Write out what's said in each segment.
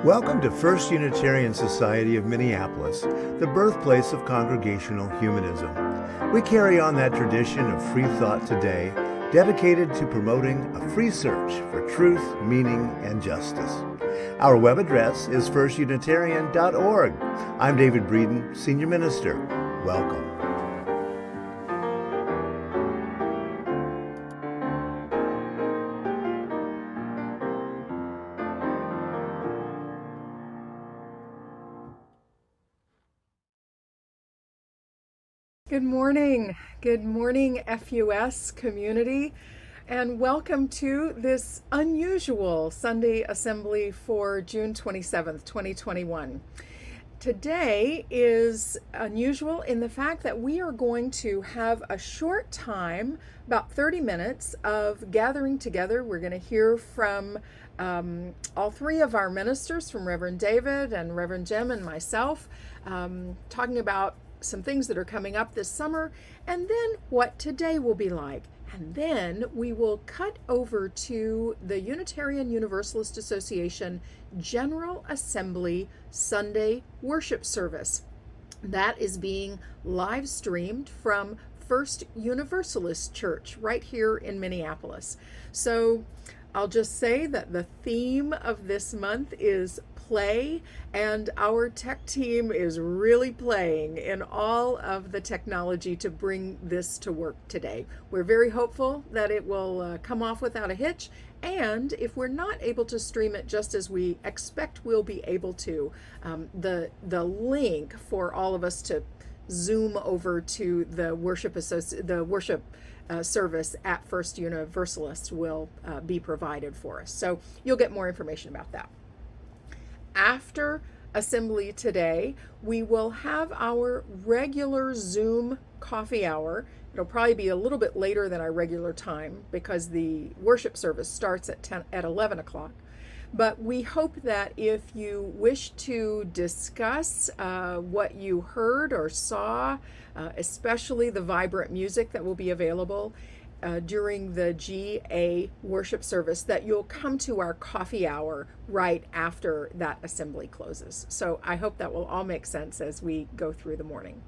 Welcome to First Unitarian Society of Minneapolis, the birthplace of congregational humanism. We carry on that tradition of free thought today, dedicated to promoting a free search for truth, meaning, and justice. Our web address is firstunitarian.org. I'm David Breeden, Senior Minister. Welcome. Good morning. Good morning, FUS community, and welcome to this unusual Sunday assembly for June 27th, 2021. Today is unusual in the fact that we are going to have a short time, about 30 minutes, of gathering together. We're going to hear from all three of our ministers, from Reverend David and Reverend Jim and myself, talking about some things that are coming up this summer, and then what today will be like. And then we will cut over to the Unitarian Universalist Association General Assembly Sunday worship service. That is being live streamed from First Universalist Church right here in Minneapolis. So I'll just say that the theme of this month is play, and our tech team is really playing in all of the technology to bring this to work today. We're very hopeful that it will come off without a hitch, and if we're not able to stream it just as we expect we'll be able to, the link for all of us to zoom over to the worship service at First Universalist will be provided for us. So you'll get more information about that. After assembly today, we will have our regular Zoom coffee hour. It'll probably be a little bit later than our regular time because the worship service starts at 11 o'clock. But we hope that if you wish to discuss what you heard or saw, especially the vibrant music that will be available during the GA worship service, that you'll come to our coffee hour right after that assembly closes. So I hope that will all make sense as we go through the morning.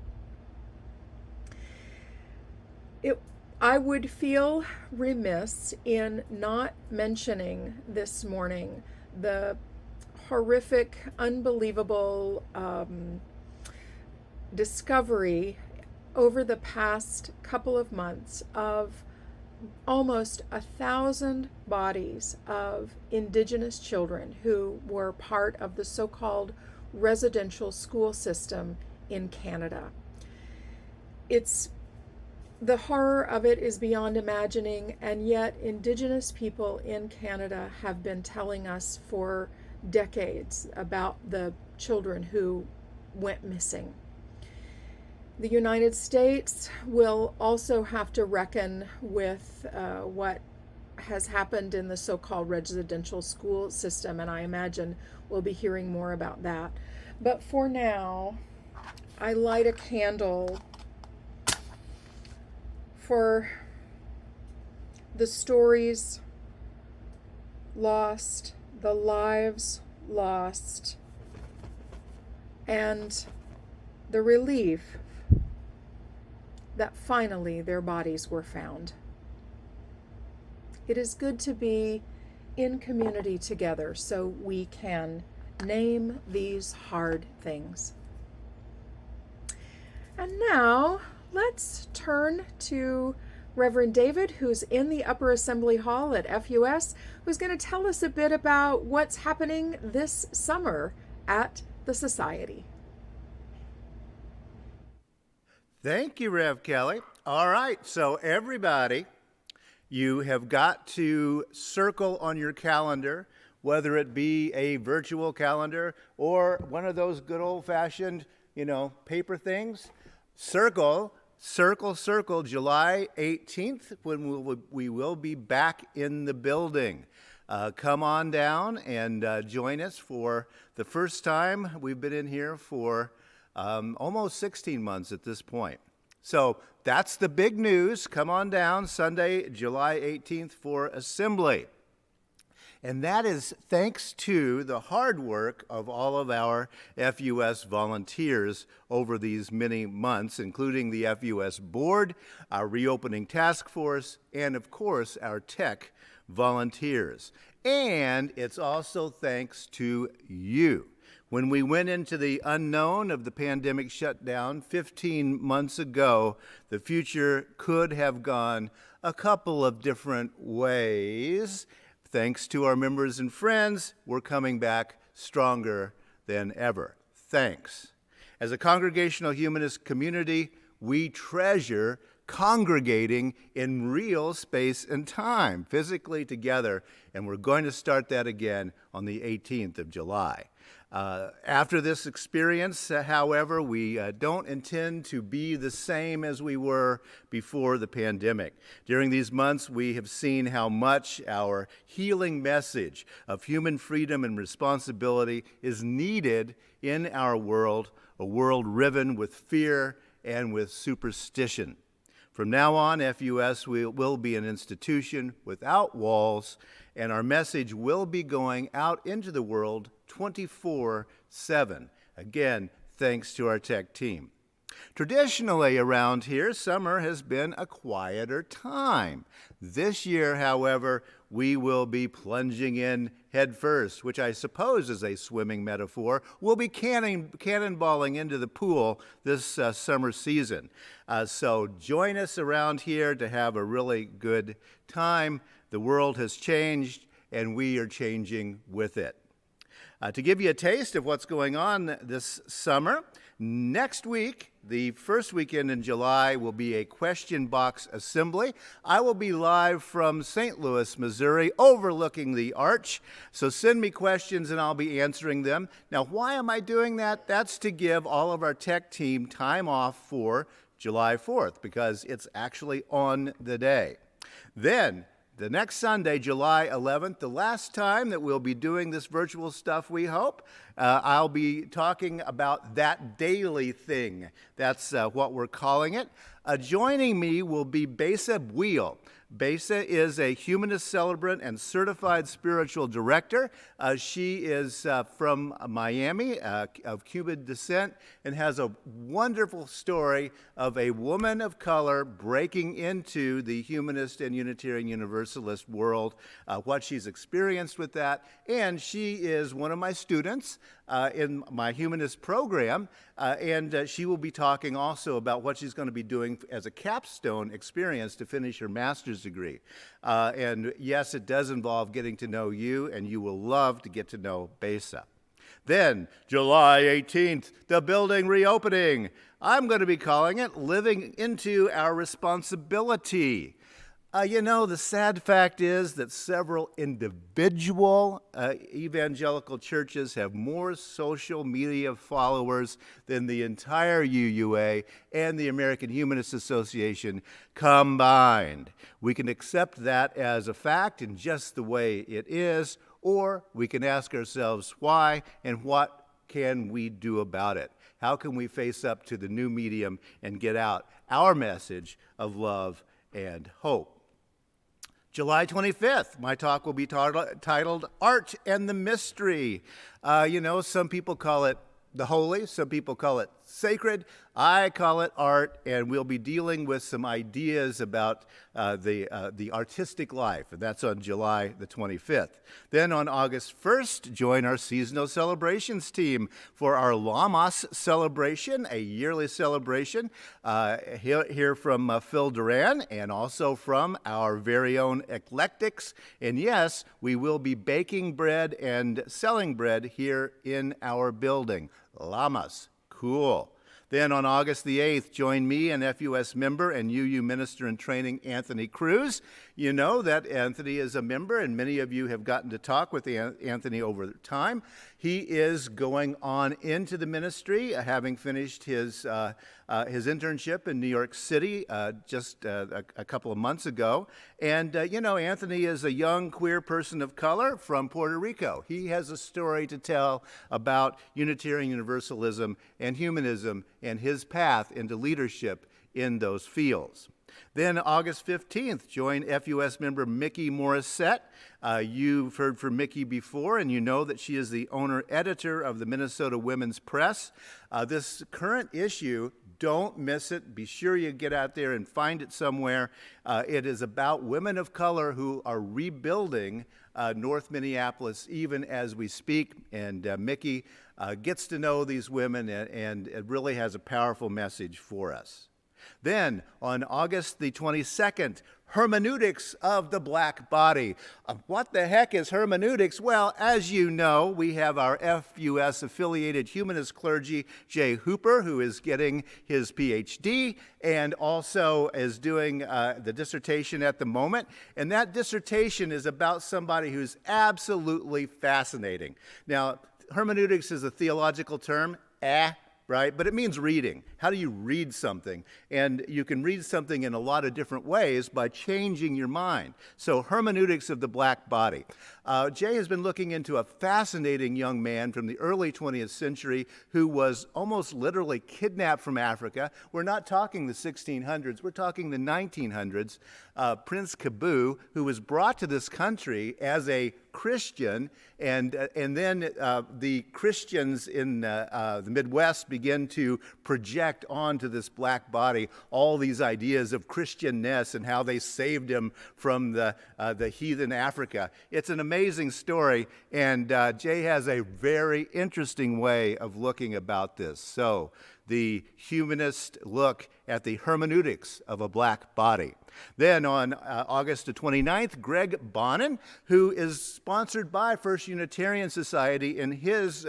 I would feel remiss in not mentioning this morning the horrific, unbelievable discovery over the past couple of months of almost 1,000 bodies of Indigenous children who were part of the so-called residential school system in Canada. The horror of it is beyond imagining, and yet Indigenous people in Canada have been telling us for decades about the children who went missing. The United States will also have to reckon with what has happened in the so-called residential school system, and I imagine we'll be hearing more about that. But for now, I light a candle for the stories lost, the lives lost, and the relief that finally their bodies were found. It is good to be in community together so we can name these hard things. And now let's turn to Reverend David, who's in the Upper Assembly Hall at FUS, who's going to tell us a bit about what's happening this summer at the Society. Thank you, Rev Kelly. All right, so everybody, you have got to circle on your calendar, whether it be a virtual calendar or one of those good old-fashioned, paper things. Circle July 18th when we will be back in the building. Come on down and join us for the first time. We've been in here for almost 16 months at this point. So that's the big news. Come on down Sunday, July 18th for assembly. And that is thanks to the hard work of all of our FUS volunteers over these many months, including the FUS board, our reopening task force, and of course, our tech volunteers. And it's also thanks to you. When we went into the unknown of the pandemic shutdown 15 months ago, the future could have gone a couple of different ways. Thanks to our members and friends, we're coming back stronger than ever. Thanks. As a congregational humanist community, we treasure congregating in real space and time, physically together, and we're going to start that again on the 18th of July. After this experience, however, we don't intend to be the same as we were before the pandemic. During these months, we have seen how much our healing message of human freedom and responsibility is needed in our world, a world riven with fear and with superstition. From now on, FUS will be an institution without walls, and our message will be going out into the world 24/7. Again, thanks to our tech team. Traditionally around here, summer has been a quieter time. This year, however, we will be plunging in head first, which I suppose is a swimming metaphor. We'll be cannonballing into the pool this summer season. So join us around here to have a really good time. The world has changed, and we are changing with it. To give you a taste of what's going on this summer, next week, the first weekend in July, will be a question box assembly. I will be live from St. Louis, Missouri, overlooking the arch. So send me questions and I'll be answering them. Now, why am I doing that? That's to give all of our tech team time off for July 4th, because it's actually on the day. Then, the next Sunday, July 11th, the last time that we'll be doing this virtual stuff, we hope, I'll be talking about that daily thing. That's what we're calling it. Joining me will be Besa Buil. Besa is a humanist celebrant and certified spiritual director. She is from Miami, of Cuban descent, and has a wonderful story of a woman of color breaking into the humanist and Unitarian Universalist world, what she's experienced with that. And she is one of my students in my humanist program, and she will be talking also about what she's going to be doing as a capstone experience to finish her master's degree. And yes, it does involve getting to know you, and you will love to get to know Besa. Then, July 18th, the building reopening. I'm going to be calling it Living into Our Responsibility. The sad fact is that several individual evangelical churches have more social media followers than the entire UUA and the American Humanist Association combined. We can accept that as a fact and just the way it is, or we can ask ourselves why and what can we do about it? How can we face up to the new medium and get out our message of love and hope? July 25th, my talk will be titled Art and the Mystery. Some people call it the holy, some people call it sacred. I call it art, and we'll be dealing with some ideas about the artistic life, and that's on July the 25th. Then on August 1st, join our seasonal celebrations team for our Lamas celebration, a yearly celebration. Hear from Phil Duran and also from our very own Eclectics. And yes, we will be baking bread and selling bread here in our building. Lamas. Cool. Then on August the 8th, join me and FUS member and UU minister in training, Anthony Cruz. You know that Anthony is a member, and many of you have gotten to talk with Anthony over time. He is going on into the ministry, having finished his internship in New York City just a couple of months ago. And, Anthony is a young queer person of color from Puerto Rico. He has a story to tell about Unitarian Universalism and humanism and his path into leadership in those fields. Then August 15th, join FUS member Mickey Morissette. You've heard from Mickey before, and you know that she is the owner-editor of the Minnesota Women's Press. This current issue, don't miss it. Be sure you get out there and find it somewhere. It is about women of color who are rebuilding North Minneapolis even as we speak, and Mickey gets to know these women, and it really has a powerful message for us. Then, on August the 22nd, hermeneutics of the black body. What the heck is hermeneutics? Well, as you know, we have our FUS-affiliated humanist clergy, Jay Hooper, who is getting his PhD and also is doing the dissertation at the moment. And that dissertation is about somebody who's absolutely fascinating. Now, hermeneutics is a theological term, right? But it means reading. How do you read something? And you can read something in a lot of different ways by changing your mind. So hermeneutics of the black body. Jay has been looking into a fascinating young man from the early 20th century who was almost literally kidnapped from Africa. We're not talking the 1600s, we're talking the 1900s. Prince Kaboo, who was brought to this country as a Christian, and then the Christians in the Midwest begin to project onto this black body all these ideas of Christianness and how they saved him from the heathen Africa. It's an amazing story, and Jay has a very interesting way of looking about this. So, the humanist look at the hermeneutics of a black body. Then on August the 29th, Greg Bonin, who is sponsored by First Unitarian Society in his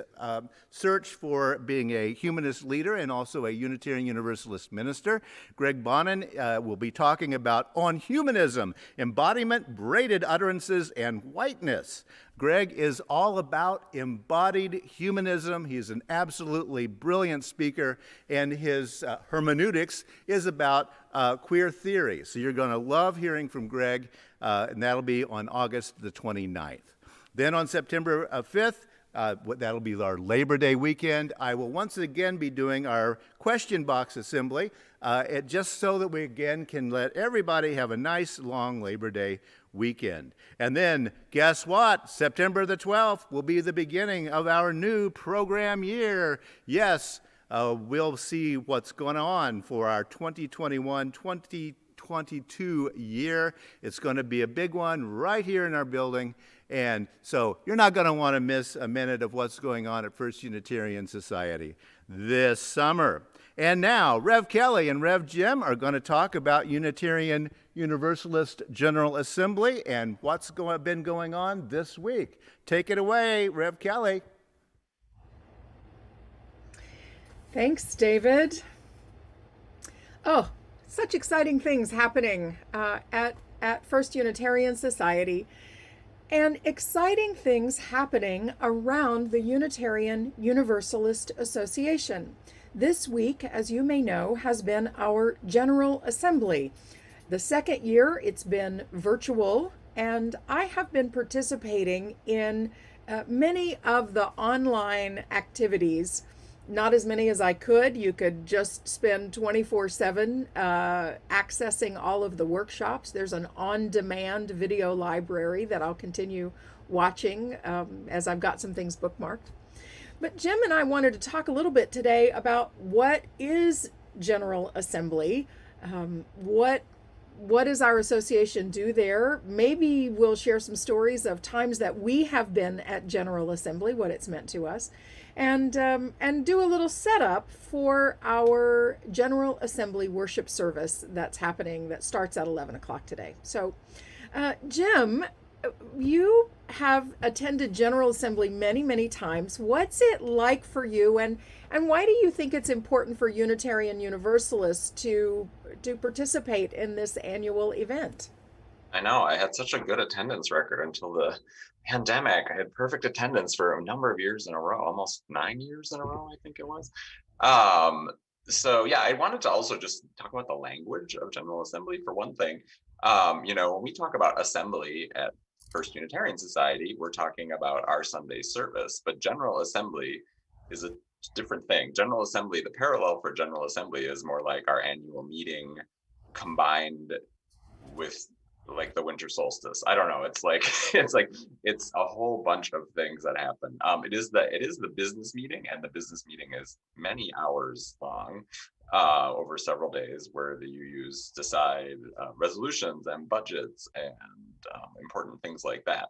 search for being a humanist leader and also a Unitarian Universalist minister. Greg Bonin will be talking about On Humanism, Embodiment, Braided Utterances, and Whiteness. Greg is all about embodied humanism. He's an absolutely brilliant speaker, and his hermeneutics is about queer theory. So you're going to love hearing from Greg, and that'll be on August the 29th. Then on September 5th, that'll be our Labor Day weekend, I will once again be doing our question box assembly, just so that we again can let everybody have a nice long Labor Day weekend. And then, guess what? September the 12th will be the beginning of our new program year. Yes, we'll see what's going on for our 2021-2022 year. It's going to be a big one right here in our building. And so you're not going to want to miss a minute of what's going on at First Unitarian Society this summer. And now, Rev Kelli and Rev Jim are going to talk about Unitarian Universalist General Assembly and what's been going on this week. Take it away, Rev Kelli. Thanks, David. Oh, such exciting things happening at First Unitarian Society, and exciting things happening around the Unitarian Universalist Association. This week, as you may know, has been our General Assembly. The second year it's been virtual, and I have been participating in many of the online activities. Not as many as I could. You could just spend 24/7 accessing all of the workshops. There's an on-demand video library that I'll continue watching as I've got some things bookmarked. But Jim and I wanted to talk a little bit today about what is General Assembly, what does our association do there? Maybe we'll share some stories of times that we have been at General Assembly, what it's meant to us, and do a little setup for our General Assembly worship service that's happening, that starts at 11 o'clock today. So, Jim, you have attended General Assembly many, many times. What's it like for you, and why do you think it's important for Unitarian Universalists to participate in this annual event? I know, I had such a good attendance record until the pandemic. I had perfect attendance for a number of years in a row, almost 9 years in a row, I think it was. So yeah, I wanted to also just talk about the language of General Assembly for one thing. When we talk about assembly at First Unitarian Society, we're talking about our Sunday service, but General Assembly is a different thing. General Assembly, the parallel for General Assembly is more like our annual meeting combined with like the winter solstice. I don't know. It's like it's a whole bunch of things that happen. It is the business meeting, and the business meeting is many hours long, over several days, where the UUs decide resolutions and budgets and important things like that.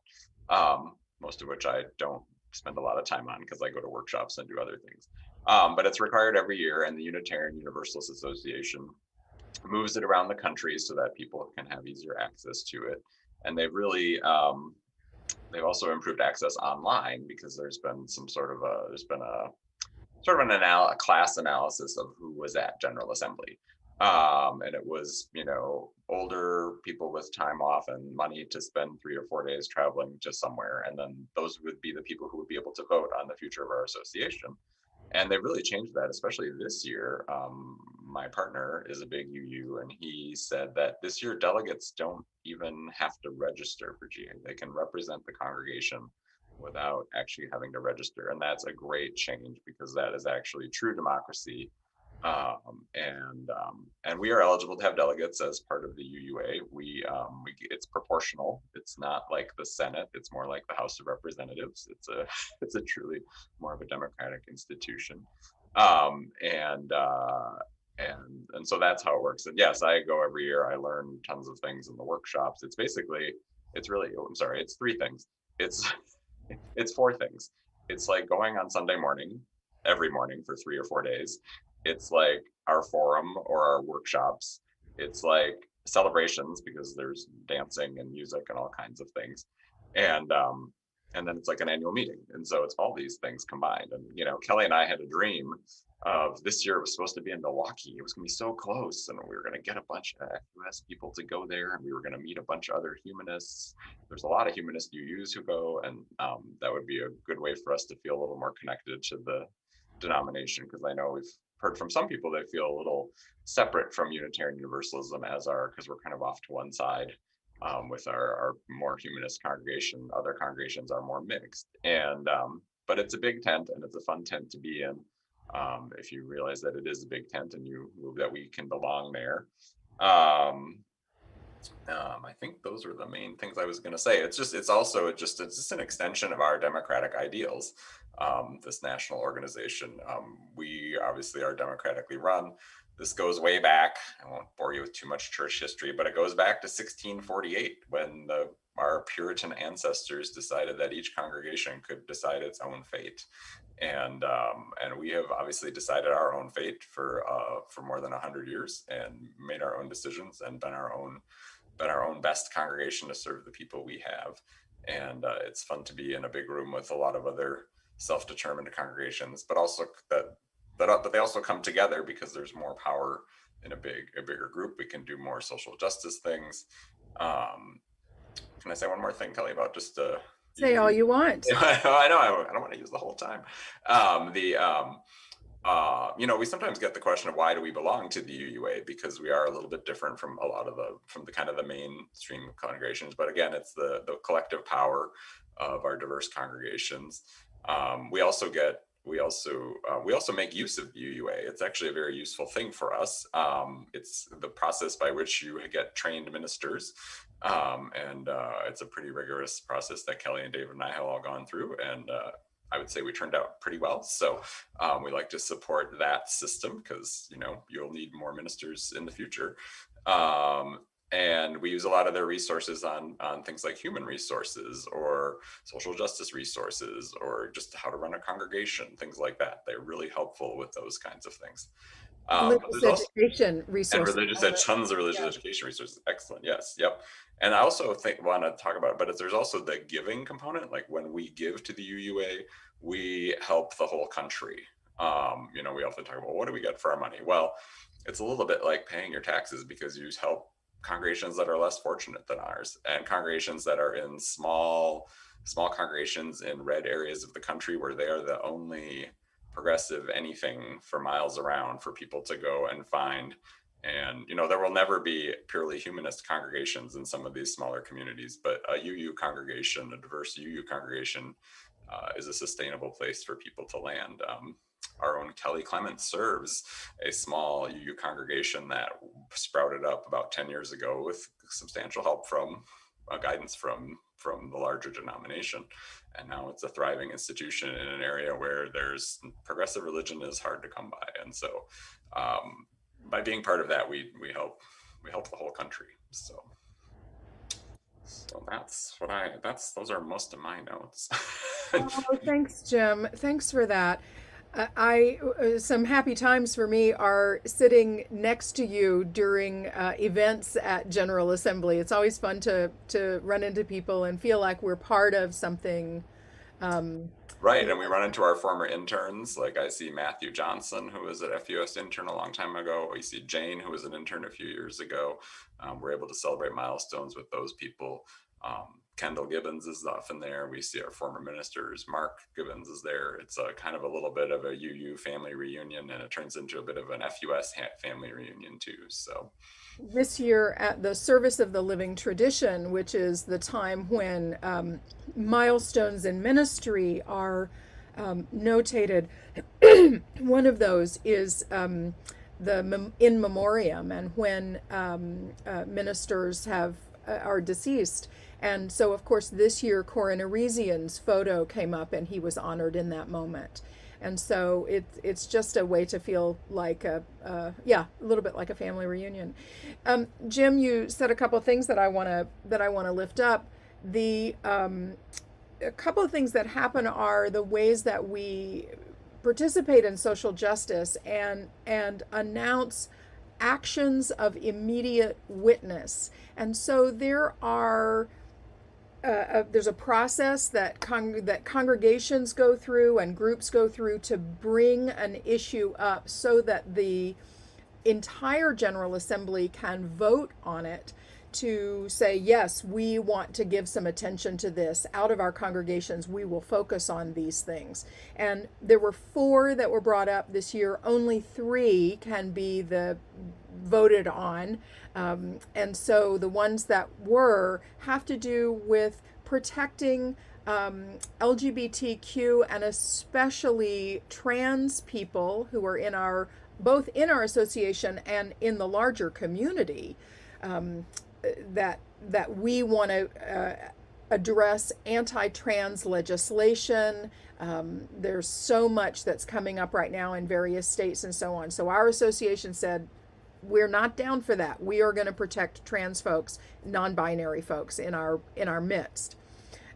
Most of which I don't spend a lot of time on because I go to workshops and do other things. But it's required every year, and the Unitarian Universalist Association moves it around the country so that people can have easier access to it. And they've also improved access online, because there's been a class analysis of who was at General Assembly. And it was, older people with time off and money to spend 3 or 4 days traveling to somewhere. And then those would be the people who would be able to vote on the future of our association. And they've really changed that, especially this year. My partner is a big UU, and he said that this year delegates don't even have to register for GA. They can represent the congregation without actually having to register. And that's a great change, because that is actually true democracy. And we are eligible to have delegates as part of the UUA. It's proportional. It's not like the Senate. It's more like the House of Representatives. It's a truly more of a democratic institution. And so that's how it works. And yes, I go every year. I learn tons of things in the workshops. It's three things. It's four things. It's like going on Sunday morning, every morning for 3 or 4 days. It's like our forum or our workshops. It's like celebrations, because there's dancing and music and all kinds of things. And then it's like an annual meeting. And so it's all these things combined. And, Kelli and I had a dream of this year. It was supposed to be in Milwaukee. It was going to be so close. And we were going to get a bunch of US people to go there. And we were going to meet a bunch of other humanists. There's a lot of humanist UUs who go. And that would be a good way for us to feel a little more connected to the denomination. Because I know we've heard from some people that feel a little separate from Unitarian Universalism, because we're kind of off to one side. With our more humanist congregation. Other congregations are more mixed, but it's a big tent, and it's a fun tent to be in. If you realize that it is a big tent, and that we can belong there. I think those are the main things I was going to say. It's just an extension of our democratic ideals. This national organization, we obviously are democratically run. This goes way back. I won't bore you with too much church history, but it goes back to 1648, when our Puritan ancestors decided that each congregation could decide its own fate. And we have obviously decided our own fate for more than 100 years, and made our own decisions, and been our own best congregation to serve the people we have. And it's fun to be in a big room with a lot of other self-determined congregations, but also but they also come together because there's more power in a bigger group. We can do more social justice things. Can I say one more thing, Kelli, about just say all you want? I know I don't want to use the whole time. We sometimes get the question of why do we belong to the UUA, because we are a little bit different from the kind of the mainstream congregations. But again, it's the collective power of our diverse congregations. We also make use of the UUA. It's actually a very useful thing for us. It's the process by which you get trained ministers. And it's a pretty rigorous process that Kelli and David and I have all gone through. And I would say we turned out pretty well. So we like to support that system, because, you'll need more ministers in the future. And we use a lot of their resources on things like human resources or social justice resources, or just how to run a congregation, things like that. They're really helpful with those kinds of things. Religious education resources. And tons of religious education resources. Excellent. Yes. Yep. And I also want to talk about, but there's also the giving component. Like when we give to the UUA, we help the whole country. We often talk about, what do we get for our money? Well, it's a little bit like paying your taxes, because you help congregations that are less fortunate than ours, and congregations that are in small congregations in red areas of the country, where they are the only progressive anything for miles around for people to go and find. And there will never be purely humanist congregations in some of these smaller communities, but a UU congregation, a diverse UU congregation, is a sustainable place for people to land. our own Kelly Clement serves a small UU congregation that sprouted up about 10 years ago with substantial help from guidance from the larger denomination. And now it's a thriving institution in an area where there's progressive religion is hard to come by. And so by being part of that, we help the whole country. So those are most of my notes. Oh, thanks, Jim. Thanks for that. Some happy times for me are sitting next to you during events at General Assembly. It's always fun to run into people and feel like we're part of something. Right, and we run into our former interns. Like I see Matthew Johnson, who was at FUS intern a long time ago. We see Jane, who was an intern a few years ago. We're able to celebrate milestones with those people. Kendall Gibbons is often there. We see our former ministers. Mark Gibbons is there. It's a kind of a little bit of a UU family reunion, and it turns into a bit of an FUS family reunion too. So This year at the Service of the Living Tradition, which is the time when milestones in ministry are notated, one of those is the in memoriam, and when ministers are deceased. And so, of course, this year Corin Arisian's photo came up, and he was honored in that moment. And so it's just a way to feel like a little bit like a family reunion. Jim, you said a couple of things that I want to lift up. A couple of things that happen are the ways that we participate in social justice and announce actions of immediate witness. And so there's a process that congregations go through and groups go through to bring an issue up so that the entire General Assembly can vote on it, to say, yes, we want to give some attention to this. Out of our congregations, we will focus on these things. And there were 4 that were brought up this year. Only 3 can be voted on. And so the ones that have to do with protecting LGBTQ and especially trans people who are both in our association and in the larger community, that we want to address anti-trans legislation. There's so much that's coming up right now in various states and so on. So our association said, we're not down for that. We are going to protect trans folks, non-binary folks in our midst.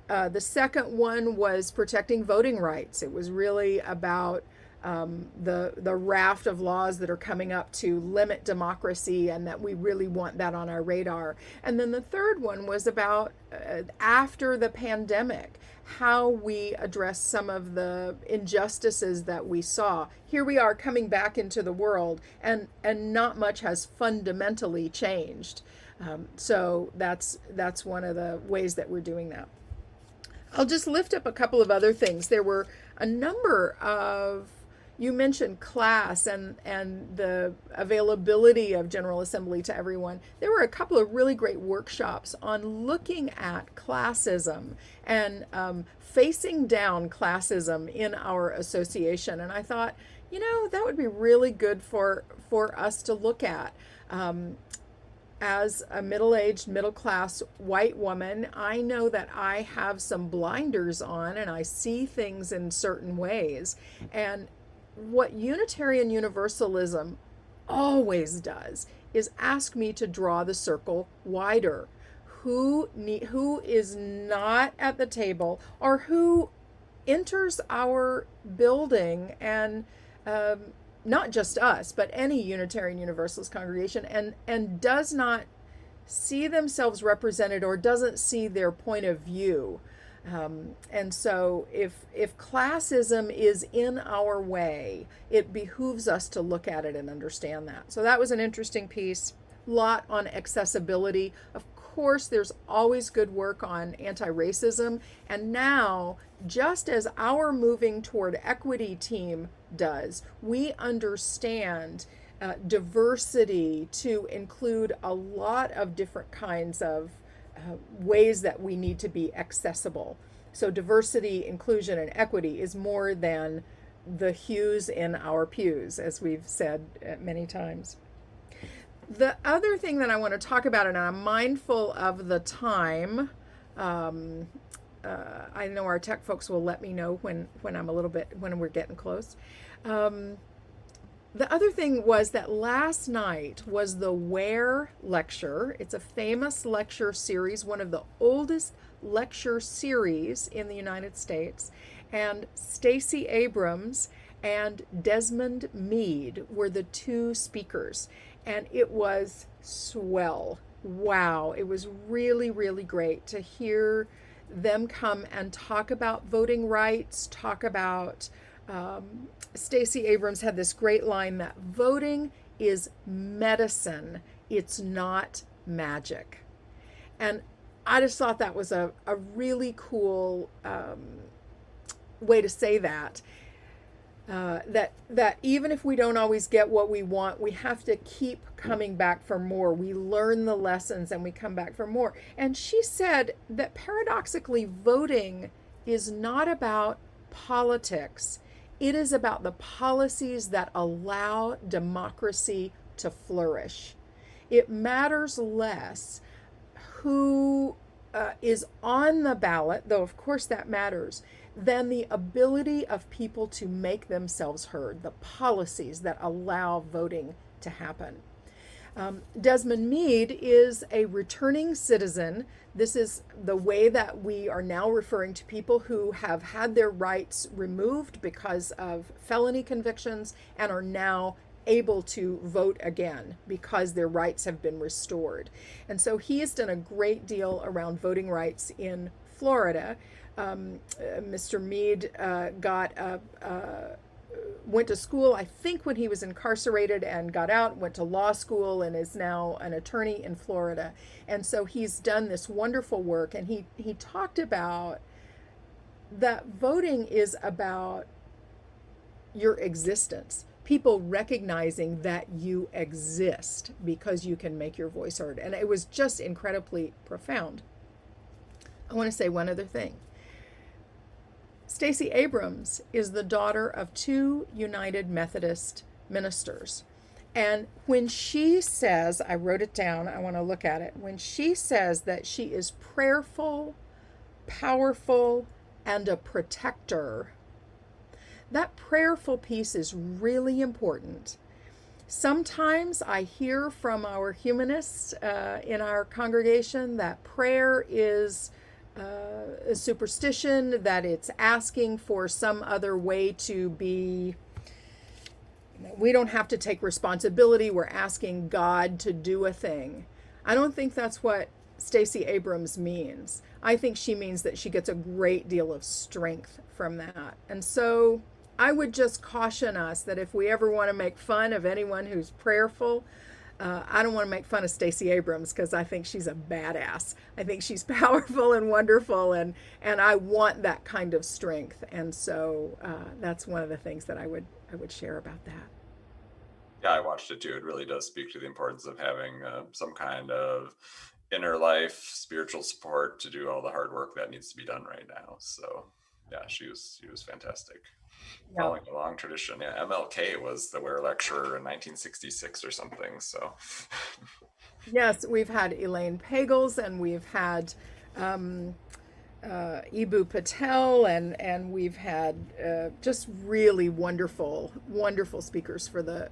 The second one was protecting voting rights. It was really about the raft of laws that are coming up to limit democracy, and that we really want that on our radar. And then the third one was about after the pandemic, how we address some of the injustices that we saw. Here we are coming back into the world, and not much has fundamentally changed. So that's one of the ways that we're doing that. I'll just lift up a couple of other things. There were a number of, you mentioned class and the availability of General Assembly to everyone. There were a couple of really great workshops on looking at classism and facing down classism in our association. And I thought, that would be really good for us to look at. As a middle-aged, middle-class white woman, I know that I have some blinders on and I see things in certain ways. And what Unitarian Universalism always does is ask me to draw the circle wider. Who is not at the table, or who enters our building, and not just us, but any Unitarian Universalist congregation, and does not see themselves represented or doesn't see their point of view. And so if classism is in our way, it behooves us to look at it and understand that. So that was an interesting piece. Lot on accessibility. Of course, there's always good work on anti-racism. And now, just as our moving toward equity team does, we understand diversity to include a lot of different kinds of ways that we need to be accessible. So diversity, inclusion, and equity is more than the hues in our pews, as we've said many times. The other thing that I want to talk about, and I'm mindful of the time, I know our tech folks will let me know when I'm a little bit, when we're getting close. The other thing was that last night was the Where lecture. It's a famous lecture series, one of the oldest lecture series in the United States. And Stacey Abrams and Desmond Meade were the two speakers. And it was swell. Wow. It was really, really great to hear them come and talk about voting rights, talk about Stacey Abrams had this great line that voting is medicine, it's not magic. And I just thought that was a really cool way to say that. That even if we don't always get what we want, we have to keep coming back for more. We learn the lessons and we come back for more. And she said that paradoxically, voting is not about politics. It is about the policies that allow democracy to flourish. It matters less who is on the ballot, though of course that matters, than the ability of people to make themselves heard, the policies that allow voting to happen. Desmond Meade is a returning citizen. This is the way that we are now referring to people who have had their rights removed because of felony convictions and are now able to vote again because their rights have been restored. And so he has done a great deal around voting rights in Florida. Mr. Meade went to school, I think, when he was incarcerated and got out, went to law school, and is now an attorney in Florida. And so he's done this wonderful work. And he talked about that voting is about your existence. People recognizing that you exist because you can make your voice heard. And it was just incredibly profound. I want to say one other thing. Stacey Abrams is the daughter of two United Methodist ministers. And when she says, I wrote it down, I want to look at it. When she says that she is prayerful, powerful, and a protector, that prayerful piece is really important. Sometimes I hear from our humanists in our congregation that prayer is a superstition, that it's asking for some other way to be, we don't have to take responsibility, we're asking God to do a thing. I don't think that's what Stacey Abrams means. I think she means that she gets a great deal of strength from that. And so I would just caution us that if we ever want to make fun of anyone who's prayerful, I don't want to make fun of Stacey Abrams because I think she's a badass. I think she's powerful and wonderful, and I want that kind of strength. And so that's one of the things that I would share about that. Yeah, I watched it too. It really does speak to the importance of having some kind of inner life, spiritual support to do all the hard work that needs to be done right now. So yeah, she was fantastic. Yeah. Following a long tradition. Yeah, MLK was the Ware lecturer in 1966 or something. So Yes, we've had Elaine Pagels, and we've had Ibu Patel, and we've had just really wonderful speakers for the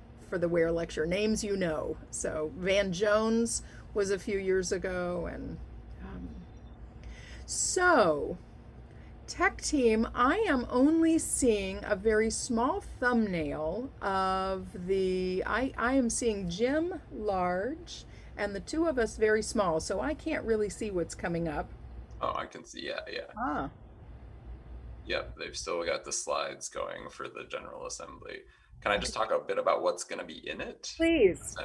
Ware lecture. Names you know. So Van Jones was a few years ago, and so. Tech team, I am only seeing a very small thumbnail of I am seeing Jim large and the two of us very small, so I can't really see what's coming up. oh, I can see. Yeah. Ah. Yep, they've still got the slides going for the General Assembly. Can I just talk a bit about what's going to be in it? Please.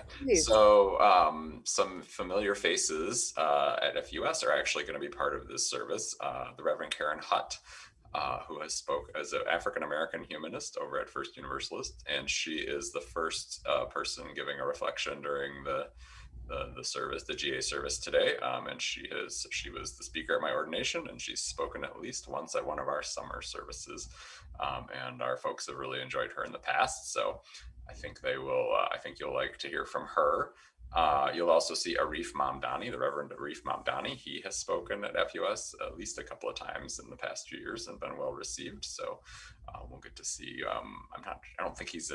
So some familiar faces at FUS are actually going to be part of this service. The Reverend Karen Hutt, who has spoke as an African-American humanist over at First Universalist, and she is the first person giving a reflection during the the service, the GA service today, and she was the speaker at my ordination, and she's spoken at least once at one of our summer services, and our folks have really enjoyed her in the past. So I think they will. I think you'll like to hear from her. You'll also see Arif Mamdani, the Reverend Arif Mamdani. He has spoken at FUS at least a couple of times in the past few years and been well received. So we'll get to see. I don't think he's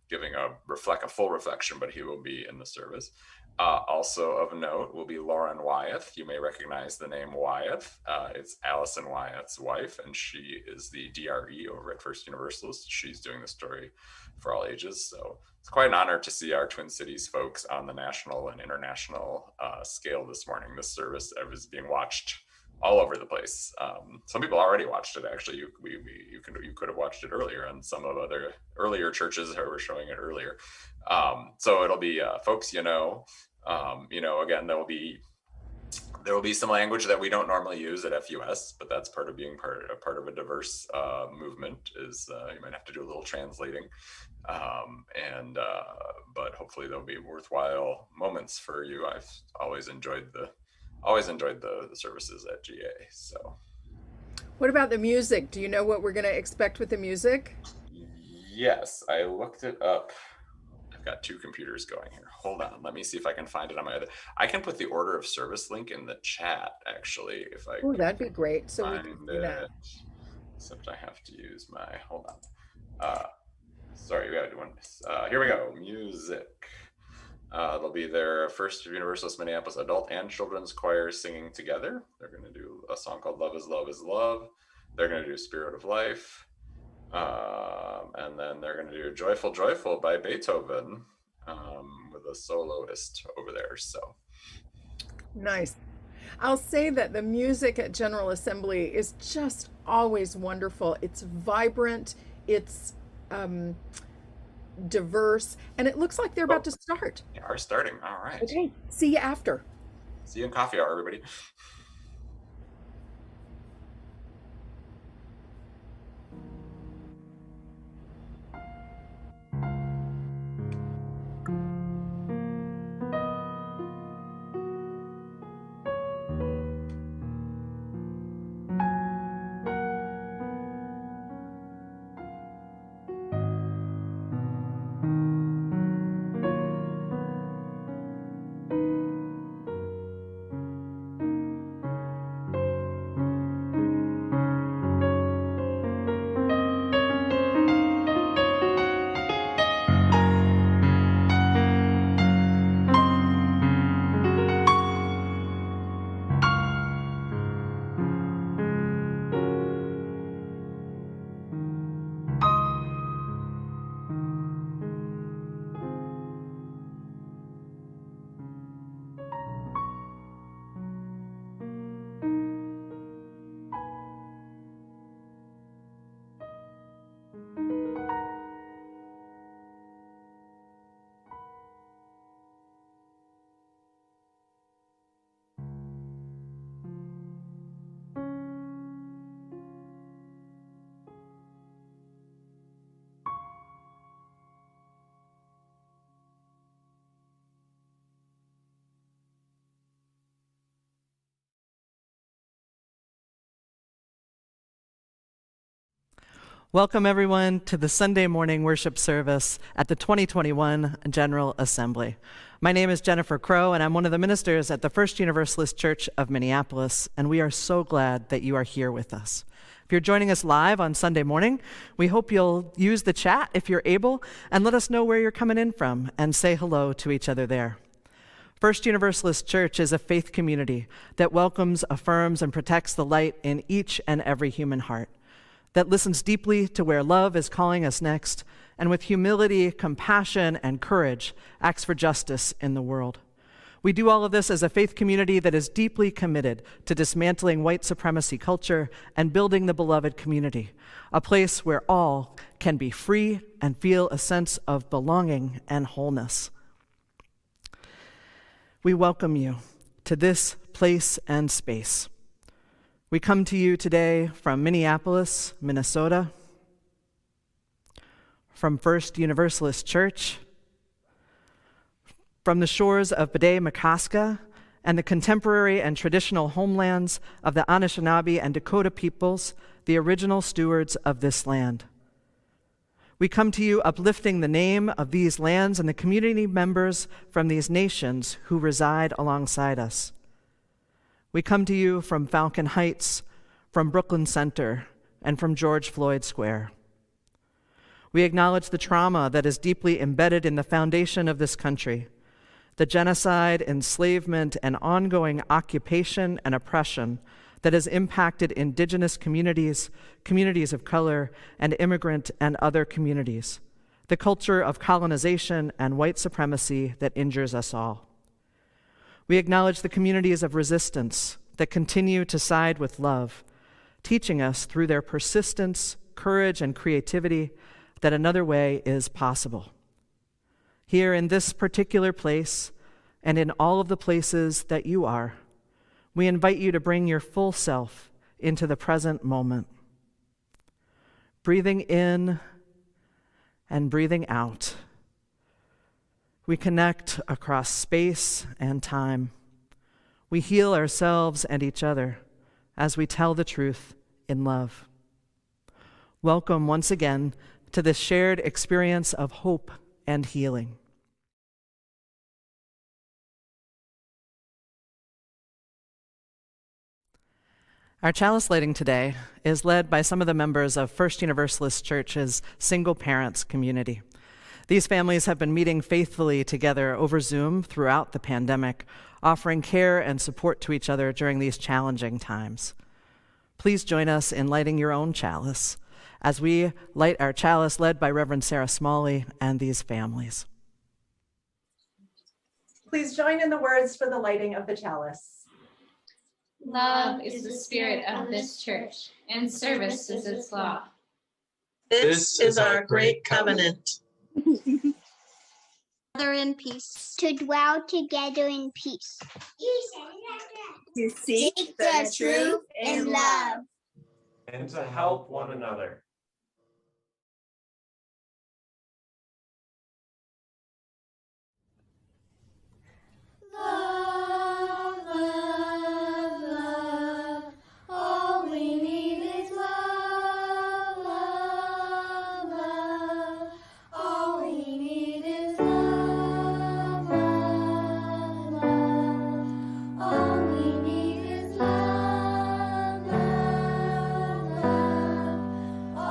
giving a full reflection, but he will be in the service. Also of note will be Lauren Wyeth. You may recognize the name Wyeth. It's Allison Wyeth's wife, and she is the DRE over at First Universalist. She's doing the story for all ages. So it's quite an honor to see our Twin Cities folks on the national and international scale this morning. This service is being watched all over the place. Some people already watched it. Actually, you could have watched it earlier, and some of other earlier churches were showing it earlier. So it'll be folks, again, there will be some language that we don't normally use at FUS, but that's part of being part of a diverse movement. Is you might have to do a little translating, but hopefully there'll be worthwhile moments for you. I've always enjoyed the services at GA. So, what about the music? Do you know what we're going to expect with the music? Yes, I looked it up. I've got two computers going here. Hold on, let me see if I can find it on my other. I can put the order of service link in the chat, actually, if I. Oh, that'd be great. So we can do that. Except I have to use my. Hold on. Sorry, we got to do one. Here we go. Music. They'll be their First Universalist Minneapolis adult and children's choirs singing together. They're going to do a song called "Love Is Love Is Love." They're going to do "Spirit of Life." And then they're going to do Joyful Joyful by Beethoven with a soloist over there. So nice. I'll say that the music at General Assembly is just always wonderful. It's vibrant, it's diverse, and it looks like they're about to start. They are starting. All right. Okay. See you after. See you in coffee hour, everybody. Welcome, everyone, to the Sunday morning worship service at the 2021 General Assembly. My name is Jennifer Crow, and I'm one of the ministers at the First Universalist Church of Minneapolis, and we are so glad that you are here with us. If you're joining us live on Sunday morning, we hope you'll use the chat if you're able, and let us know where you're coming in from, and say hello to each other there. First Universalist Church is a faith community that welcomes, affirms, and protects the light in each and every human heart, that listens deeply to where love is calling us next, and with humility, compassion, and courage, acts for justice in the world. We do all of this as a faith community that is deeply committed to dismantling white supremacy culture and building the beloved community, a place where all can be free and feel a sense of belonging and wholeness. We welcome you to this place and space. We come to you today from Minneapolis, Minnesota, from First Universalist Church, from the shores of Bede-Makaska and the contemporary and traditional homelands of the Anishinaabe and Dakota peoples, the original stewards of this land. We come to you uplifting the name of these lands and the community members from these nations who reside alongside us. We come to you from Falcon Heights, from Brooklyn Center, and from George Floyd Square. We acknowledge the trauma that is deeply embedded in the foundation of this country, the genocide, enslavement, and ongoing occupation and oppression that has impacted indigenous communities, communities of color, and immigrant and other communities, the culture of colonization and white supremacy that injures us all. We acknowledge the communities of resistance that continue to side with love, teaching us through their persistence, courage, and creativity that another way is possible. Here in this particular place, and in all of the places that you are, we invite you to bring your full self into the present moment. Breathing in and breathing out, we connect across space and time. We heal ourselves and each other as we tell the truth in love. Welcome once again to this shared experience of hope and healing. Our chalice lighting today is led by some of the members of First Universalist Church's single parents community. These families have been meeting faithfully together over Zoom throughout the pandemic, offering care and support to each other during these challenging times. Please join us in lighting your own chalice as we light our chalice led by Reverend Sarah Smalley and these families. Please join in the words for the lighting of the chalice. Love is the spirit of this church, and service is its law. This is our great covenant. Together in peace. To dwell together in peace. To seek the truth in love. And to help one another. Love, love, love. All we need is love, love, love. All we need is love, love, love. All we need is love, love, love.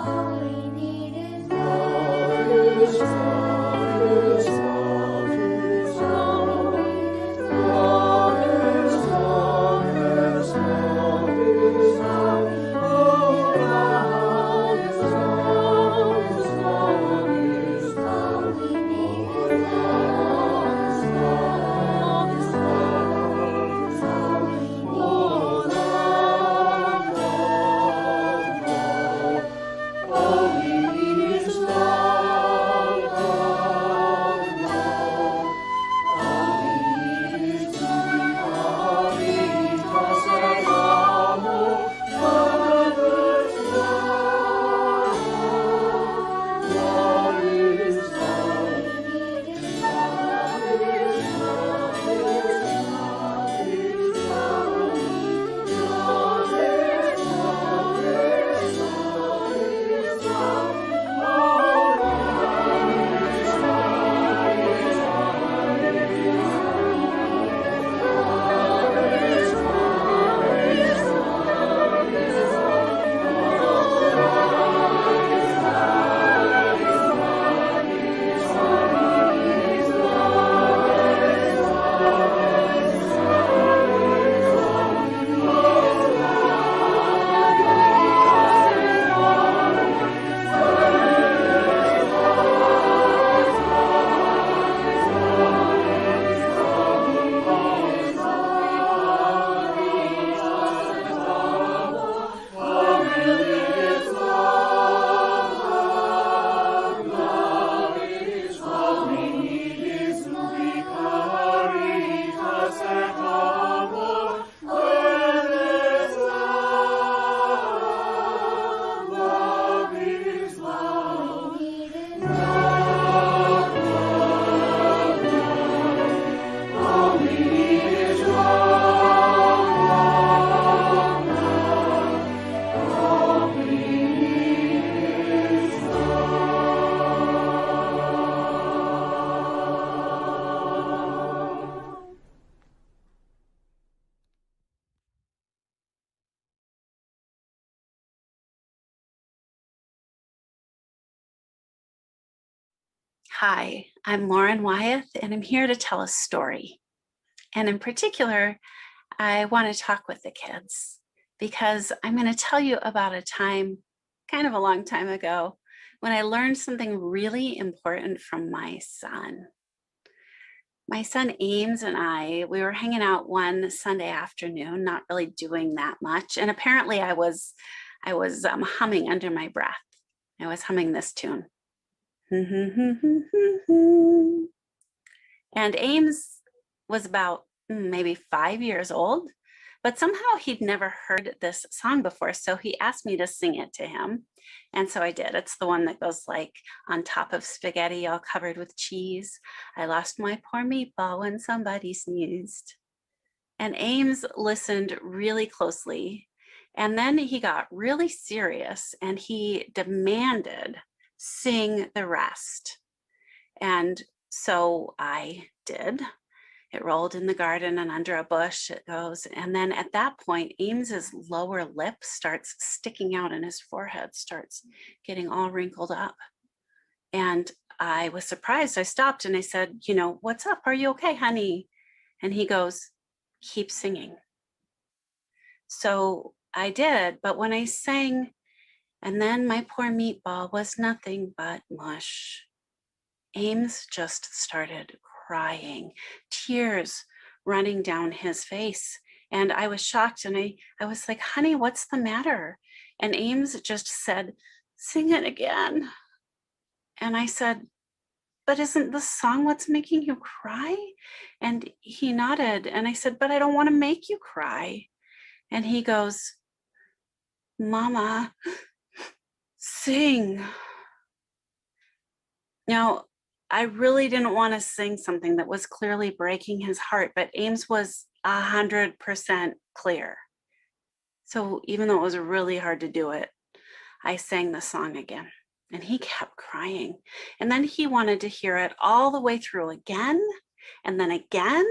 Hi, I'm Lauren Wyeth, and I'm here to tell a story. And in particular, I want to talk with the kids because I'm going to tell you about a time, kind of a long time ago, when I learned something really important from my son. My son Ames and we were hanging out one Sunday afternoon, not really doing that much. And apparently I was humming under my breath. I was humming this tune. And Ames was about maybe 5 years old, but somehow he'd never heard this song before. So he asked me to sing it to him. And so I did. It's the one that goes like, on top of spaghetti all covered with cheese, I lost my poor meatball when somebody sneezed. And Ames listened really closely. And then he got really serious and he demanded, sing the rest. And so I did. It rolled in the garden and under a bush it goes. And then at that point, Ames's lower lip starts sticking out and his forehead starts getting all wrinkled up. And I was surprised. I stopped and I said, what's up? Are you okay, honey? And he goes, keep singing. So I did. But when I sang, and then my poor meatball was nothing but mush, Ames just started crying, tears running down his face. And I was shocked and I was like, honey, what's the matter? And Ames just said, sing it again. And I said, but isn't the song what's making you cry? And he nodded and I said, but I don't want to make you cry. And he goes, Mama, sing. Now, I really didn't want to sing something that was clearly breaking his heart, but Ames was 100% clear. So even though it was really hard to do it, I sang the song again and he kept crying. And then he wanted to hear it all the way through again and then again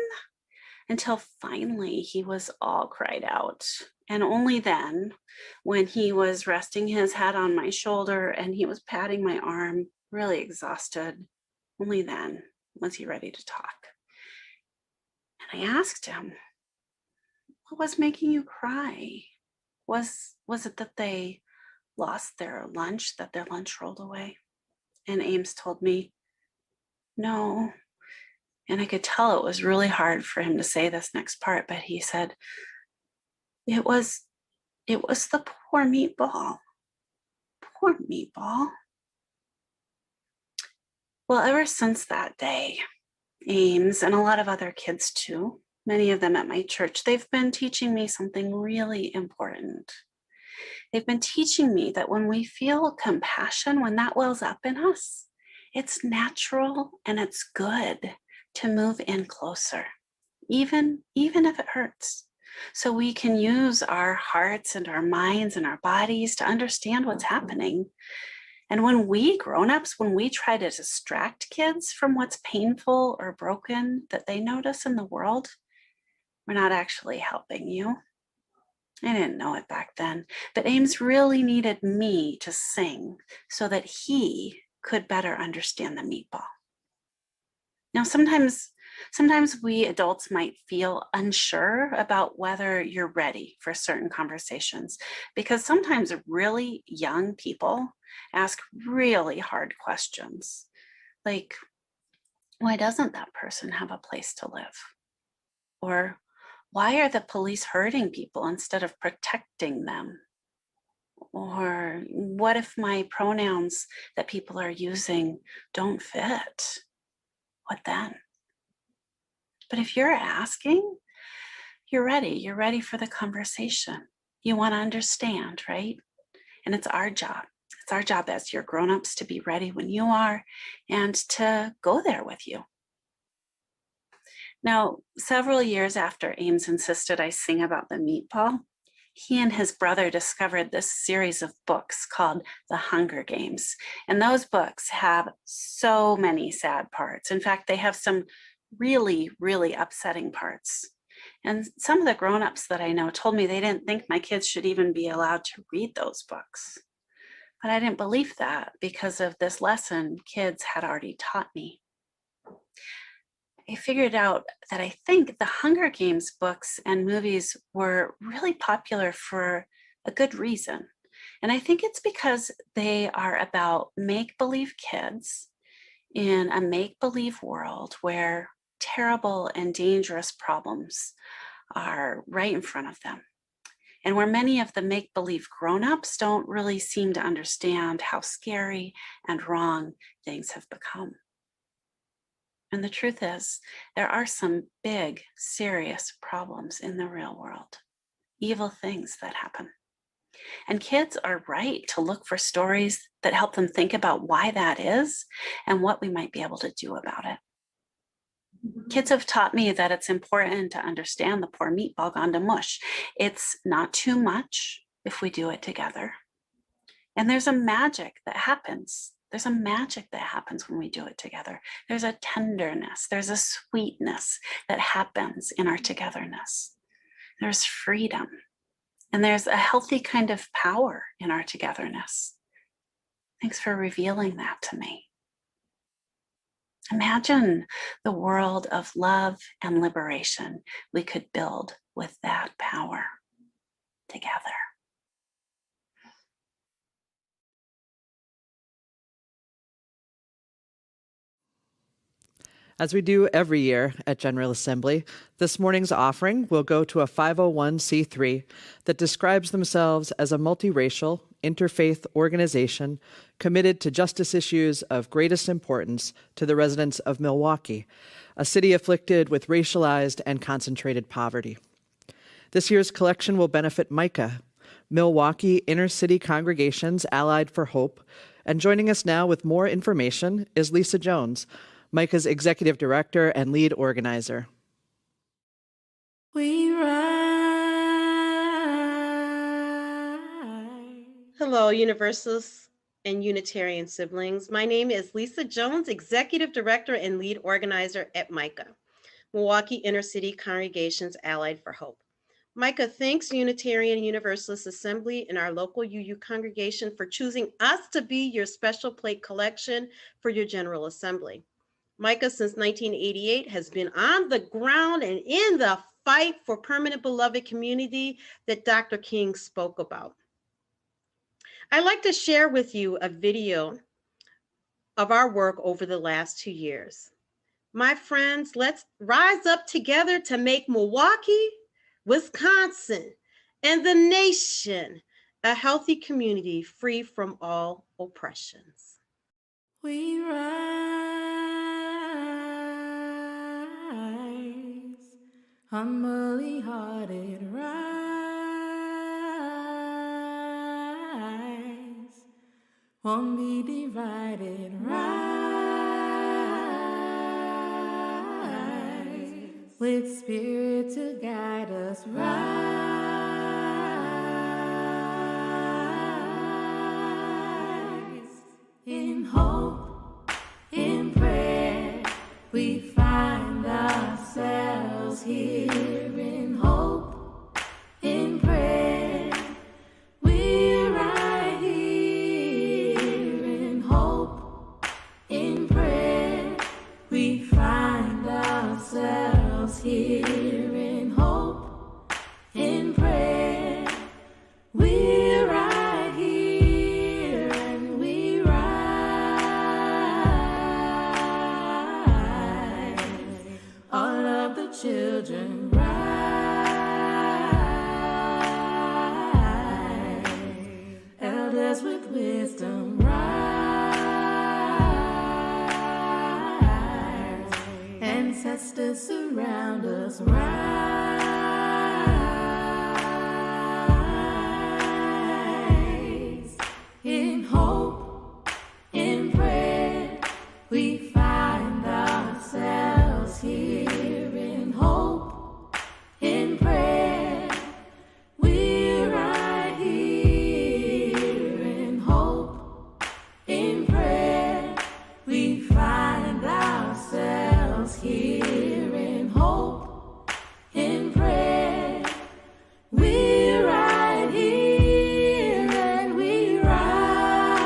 until finally he was all cried out. And only then, when he was resting his head on my shoulder and he was patting my arm, really exhausted, only then was he ready to talk. And I asked him, what was making you cry? Was it that they lost their lunch, that their lunch rolled away? And Ames told me, no. And I could tell it was really hard for him to say this next part, but he said, it was the poor meatball. Poor meatball. Well, ever since that day, Ames and a lot of other kids too, many of them at my church, they've been teaching me something really important. They've been teaching me that when we feel compassion, when that wells up in us, it's natural and it's good to move in closer, even if it hurts. So we can use our hearts and our minds and our bodies to understand what's happening. And when we grown-ups, when we try to distract kids from what's painful or broken that they notice in the world, we're not actually helping you. I didn't know it back then, but Ames really needed me to sing so that he could better understand the meatball. Now, sometimes we adults might feel unsure about whether you're ready for certain conversations, because sometimes really young people ask really hard questions, like, why doesn't that person have a place to live? Or why are the police hurting people instead of protecting them? Or what if my pronouns that people are using don't fit? What then? But if you're asking, you're ready. You're ready for the conversation. You want to understand, right? And it's our job. It's our job as your grown-ups to be ready when you are and to go there with you. Now, several years after Ames insisted I sing about the meatball, he and his brother discovered this series of books called The Hunger Games. And those books have so many sad parts. In fact, they have some really, really upsetting parts. And some of the grown-ups that I know told me they didn't think my kids should even be allowed to read those books. But I didn't believe that because of this lesson kids had already taught me. I figured out that I think the Hunger Games books and movies were really popular for a good reason. And I think it's because they are about make-believe kids in a make-believe world where terrible and dangerous problems are right in front of them. And where many of the make-believe grown-ups don't really seem to understand how scary and wrong things have become. And the truth is, there are some big, serious problems in the real world, evil things that happen. And kids are right to look for stories that help them think about why that is and what we might be able to do about it. Kids have taught me that it's important to understand the poor meatball gone to mush. It's not too much if we do it together. And there's a magic that happens. There's a magic that happens when we do it together. There's a tenderness, there's a sweetness that happens in our togetherness. There's freedom, and there's a healthy kind of power in our togetherness. Thanks for revealing that to me. Imagine the world of love and liberation we could build with that power together. As we do every year at General Assembly, this morning's offering will go to a 501c3 that describes themselves as a multiracial, interfaith organization committed to justice issues of greatest importance to the residents of Milwaukee, a city afflicted with racialized and concentrated poverty. This year's collection will benefit Micah, Milwaukee Inner City Congregations Allied for Hope, and joining us now with more information is Lisa Jones, Micah's executive director and lead organizer. We rise. Hello, Universalists and Unitarian siblings. My name is Lisa Jones, executive director and lead organizer at Micah, Milwaukee Inner City Congregations Allied for Hope. Micah thanks Unitarian Universalist Assembly and our local UU congregation for choosing us to be your special plate collection for your General Assembly. Micah, since 1988, has been on the ground and in the fight for permanent beloved community that Dr. King spoke about. I'd like to share with you a video of our work over the last 2 years. My friends, let's rise up together to make Milwaukee, Wisconsin, and the nation a healthy community free from all oppressions. We rise, humbly hearted rise, won't be divided rise, with spirit to guide us rise, in hope, in prayer, we find ourselves here. In hope, in prayer, we're right here. In hope, in prayer, we find ourselves here. In hope, in prayer, we're right here, and we rise. All of the children rise. Elders with wisdom rise. Ancestors surround us rise. In hope, in prayer, we find ourselves here. In hope, in prayer, we're right here. In hope, in prayer, we find ourselves here. In hope, in prayer, we're right here, and we rise.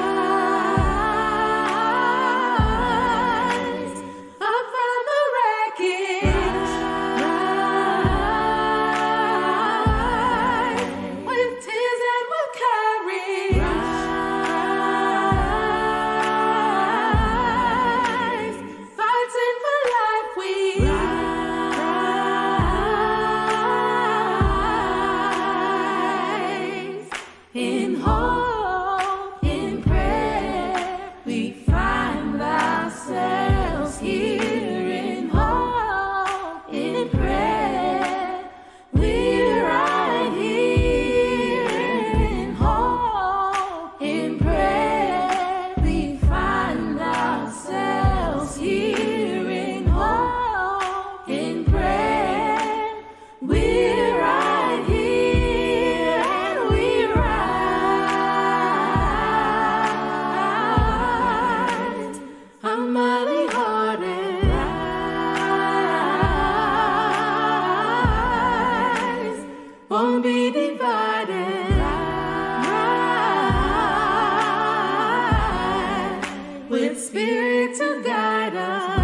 His Spirit to guide us.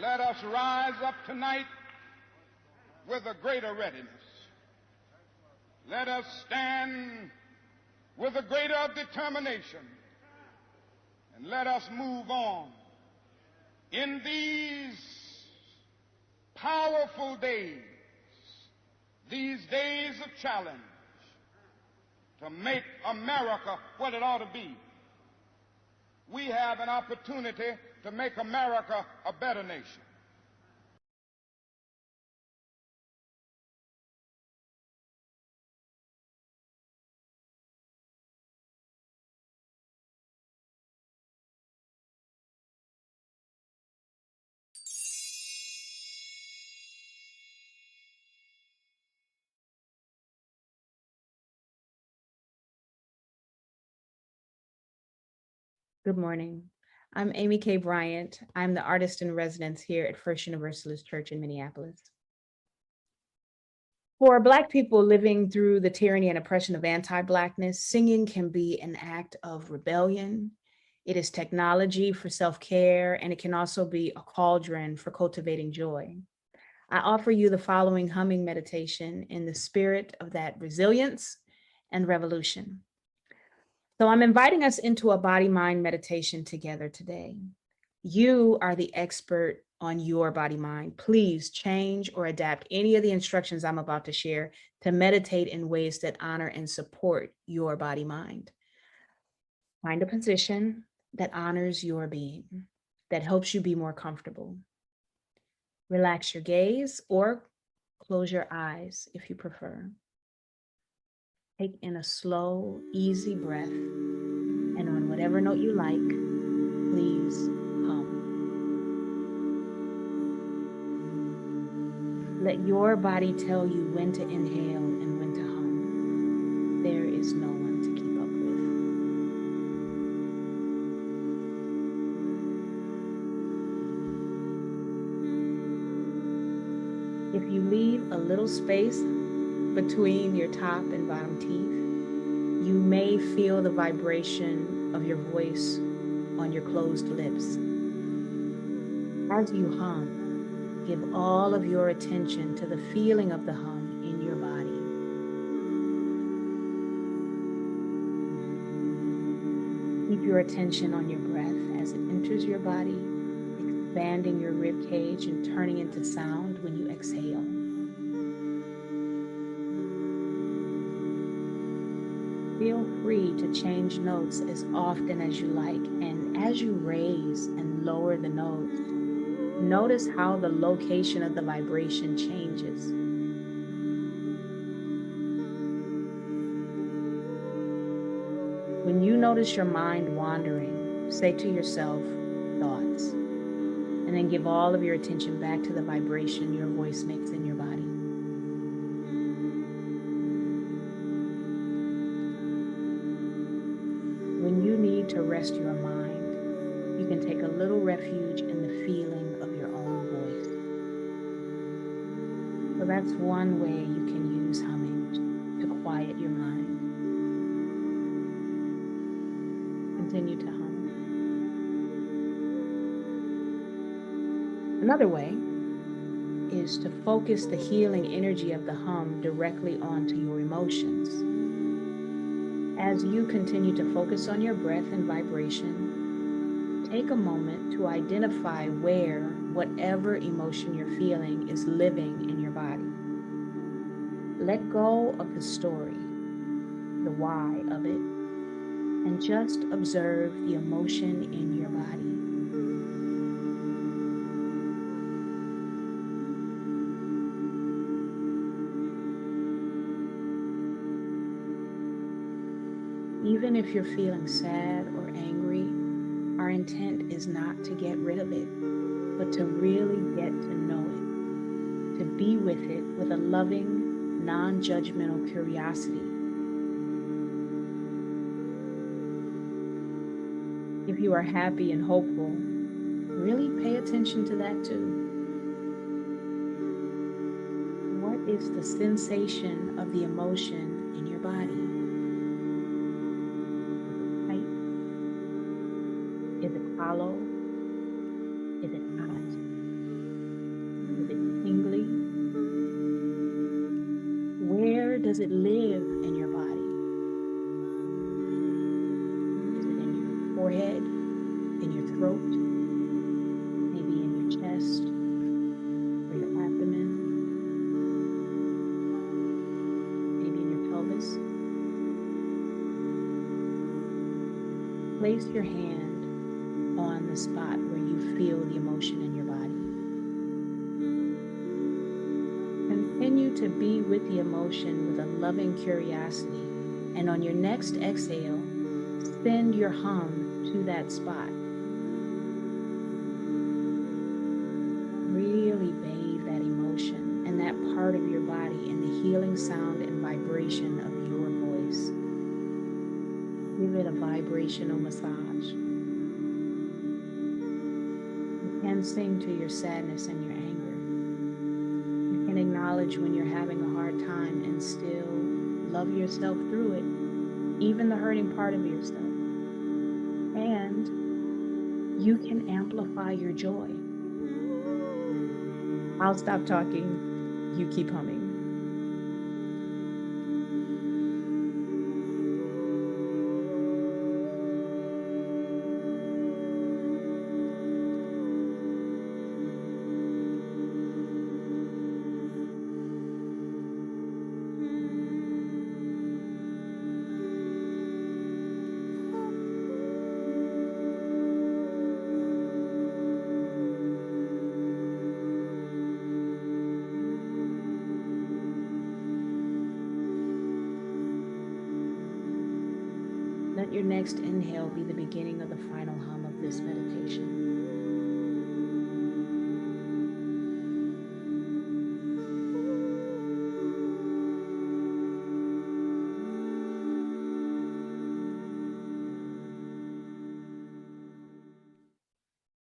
Let us rise up tonight with a greater readiness. Let us stand with a greater determination. And let us move on in these powerful days, these days of challenge, to make America what it ought to be. We have an opportunity to make America a better nation. Good morning. I'm Amy K. Bryant. I'm the artist in residence here at First Universalist Church in Minneapolis. For Black people living through the tyranny and oppression of anti-Blackness, singing can be an act of rebellion. It is technology for self-care, and it can also be a cauldron for cultivating joy. I offer you the following humming meditation in the spirit of that resilience and revolution. So I'm inviting us into a body-mind meditation together today. You are the expert on your body-mind. Please change or adapt any of the instructions I'm about to share to meditate in ways that honor and support your body-mind. Find a position that honors your being, that helps you be more comfortable. Relax your gaze or close your eyes if you prefer. Take in a slow, easy breath. And on whatever note you like, please hum. Let your body tell you when to inhale and when to hum. There is no one to keep up with. If you leave a little space between your top and bottom teeth, you may feel the vibration of your voice on your closed lips. As you hum, give all of your attention to the feeling of the hum in your body. Keep your attention on your breath as it enters your body, expanding your rib cage and turning into sound when you exhale. Feel free to change notes as often as you like, and as you raise and lower the notes, notice how the location of the vibration changes. When you notice your mind wandering, say to yourself, thoughts, and then give all of your attention back to the vibration your voice makes in your body. When you need to rest your mind, you can take a little refuge in the feeling of your own voice. So that's one way you can use humming to quiet your mind. Continue to hum. Another way is to focus the healing energy of the hum directly onto your emotions. As you continue to focus on your breath and vibration, take a moment to identify where whatever emotion you're feeling is living in your body. Let go of the story, the why of it, and just observe the emotion in your body. Even if you're feeling sad or angry, our intent is not to get rid of it, but to really get to know it, to be with it with a loving, non-judgmental curiosity. If you are happy and hopeful, really pay attention to that too. What is the sensation of the emotion in your body? Is it tight? Is it hollow? Is it hot? Is it tingly? Where does it live in your body? Is it in your forehead, in your throat, maybe in your chest or your abdomen, maybe in your pelvis? Place your hand on the spot where you feel the emotion in your body. Continue to be with the emotion with a loving curiosity, and on your next exhale, send your hum to that spot. Really bathe that emotion and that part of your body in the healing sound and vibration of your voice. Give it a vibrational massage. You can sing to your sadness and your anger. You can acknowledge when you're having a hard time and still love yourself through it, even the hurting part of yourself. And you can amplify your joy. I'll stop talking. You keep humming. Let your next inhale be the beginning of the final hum of this meditation.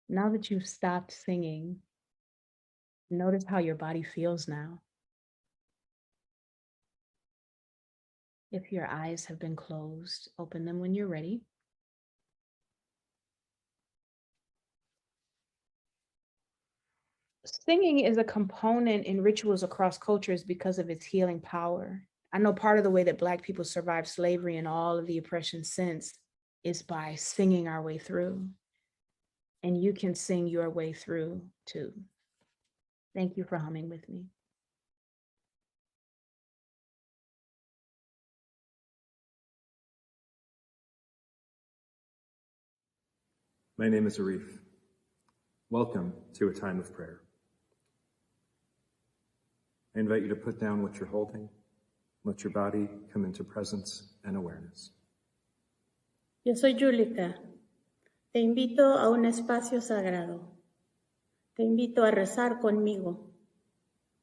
Now that you've stopped singing, notice how your body feels now. If your eyes have been closed, open them when you're ready. Singing is a component in rituals across cultures because of its healing power. I know part of the way that Black people survived slavery and all of the oppression since is by singing our way through. And you can sing your way through too. Thank you for humming with me. My name is Arif. Welcome to a time of prayer. I invite you to put down what you're holding. Let your body come into presence and awareness. Yo soy Julika. Te invito a un espacio sagrado. Te invito a rezar conmigo.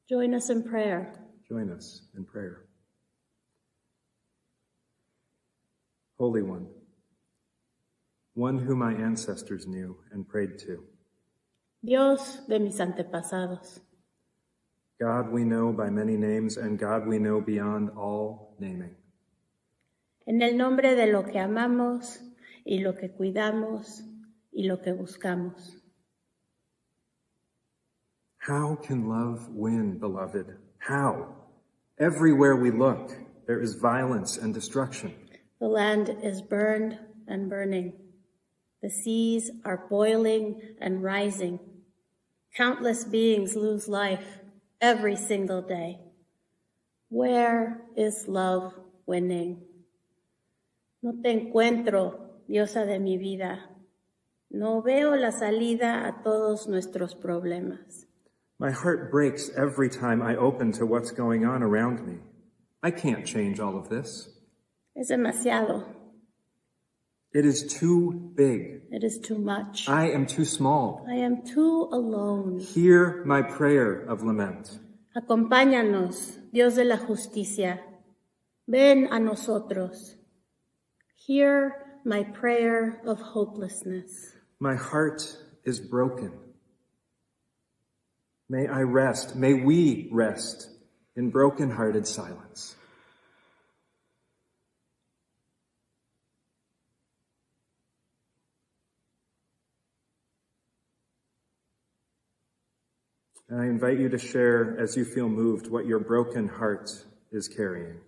Join us in prayer. Join us in prayer. Holy One, one whom my ancestors knew and prayed to. Dios de mis antepasados. God we know by many names, and God we know beyond all naming. En el nombre de lo que amamos y lo que cuidamos y lo que buscamos. How can love win, beloved? How? Everywhere we look, there is violence and destruction. The land is burned and burning. The seas are boiling and rising. Countless beings lose life every single day. Where is love winning? No te encuentro, diosa de mi vida. No veo la salida a todos nuestros problemas. My heart breaks every time I open to what's going on around me. I can't change all of this. Es demasiado. It is too big. It is too much. I am too small. I am too alone. Hear my prayer of lament. Acompáñanos, Dios de la justicia. Ven a nosotros. Hear my prayer of hopelessness. My heart is broken. May I rest, may we rest in broken-hearted silence. And I invite you to share, as you feel moved, what your broken heart is carrying.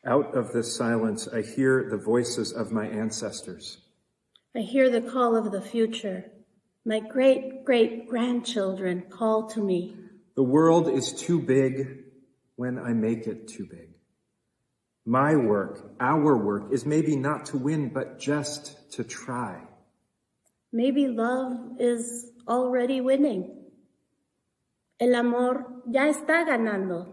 Out of this silence, I hear the voices of my ancestors. I hear the call of the future. My great-great-grandchildren call to me. The world is too big when I make it too big. My work, our work, is maybe not to win, but just to try. Maybe love is already winning. El amor ya está ganando.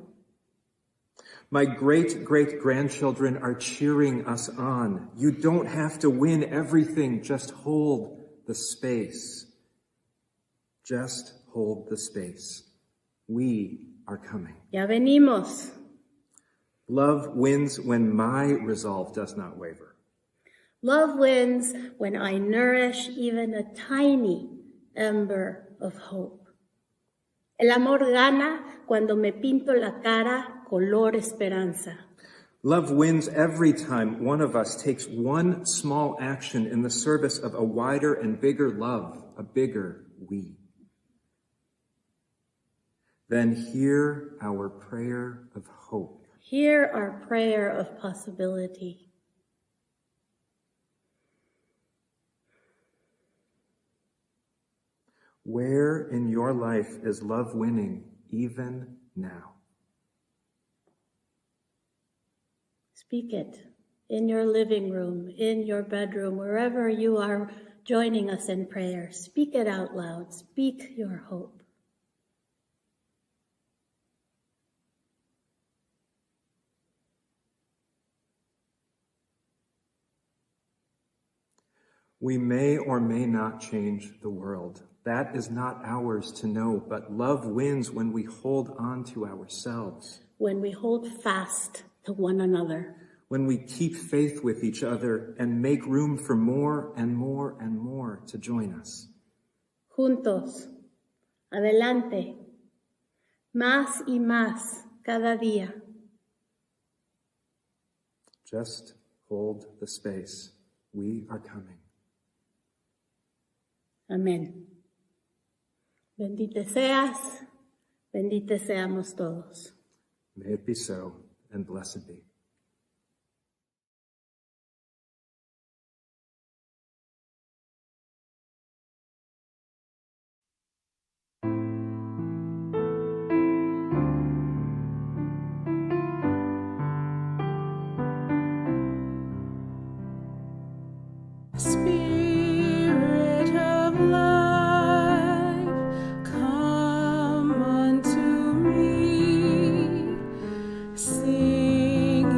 My great-great-grandchildren are cheering us on. You don't have to win everything. Just hold the space. Just hold the space. We are coming. Ya venimos. Love wins when my resolve does not waver. Love wins when I nourish even a tiny ember of hope. El amor gana cuando me pinto la cara color esperanza. Love wins every time one of us takes one small action in the service of a wider and bigger love, a bigger we. Then hear our prayer of hope. Hear our prayer of possibility. Where in your life is love winning even now? Speak it in your living room, in your bedroom, wherever you are joining us in prayer. Speak it out loud. Speak your hope. We may or may not change the world. That is not ours to know, but love wins when we hold on to ourselves. When we hold fast to one another. When we keep faith with each other and make room for more and more and more to join us. Juntos, adelante, más y más cada día. Just hold the space. We are coming. Amén. Bendito seas, benditos seamos todos. May it be so, and blessed be. Spirit of life, come unto me, sing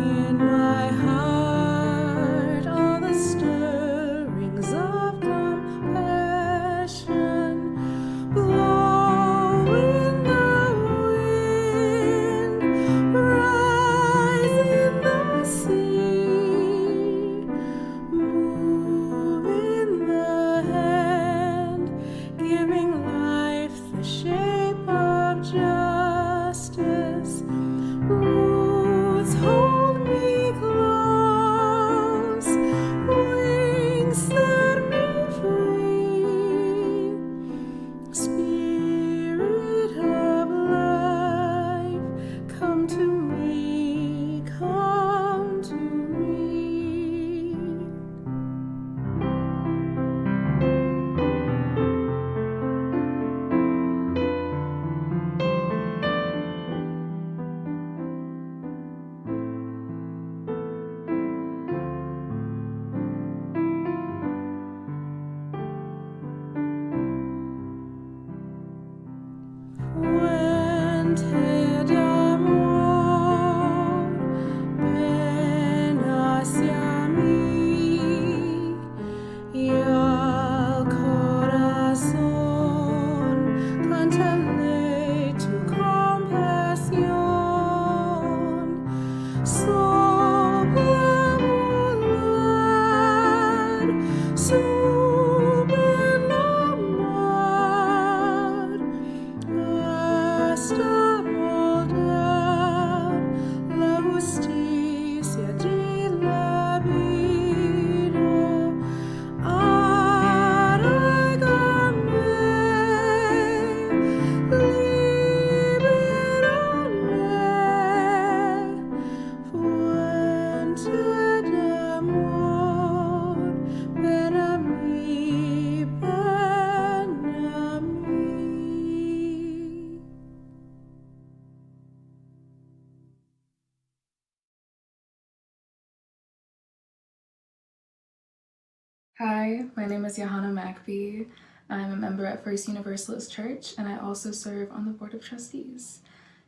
Hi, my name is Johanna Macby. I'm a member at First Universalist Church, and I also serve on the Board of Trustees.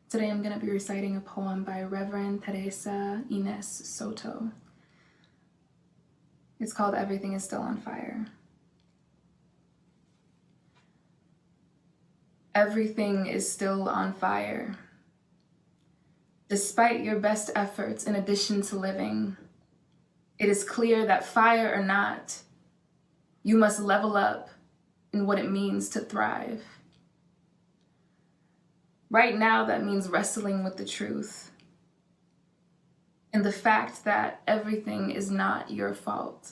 Today I'm going to be reciting a poem by Reverend Teresa Inés Soto. It's called Everything is Still on Fire. Everything is still on fire. Despite your best efforts in addition to living, it is clear that fire or not, you must level up in what it means to thrive. Right now, that means wrestling with the truth and the fact that everything is not your fault.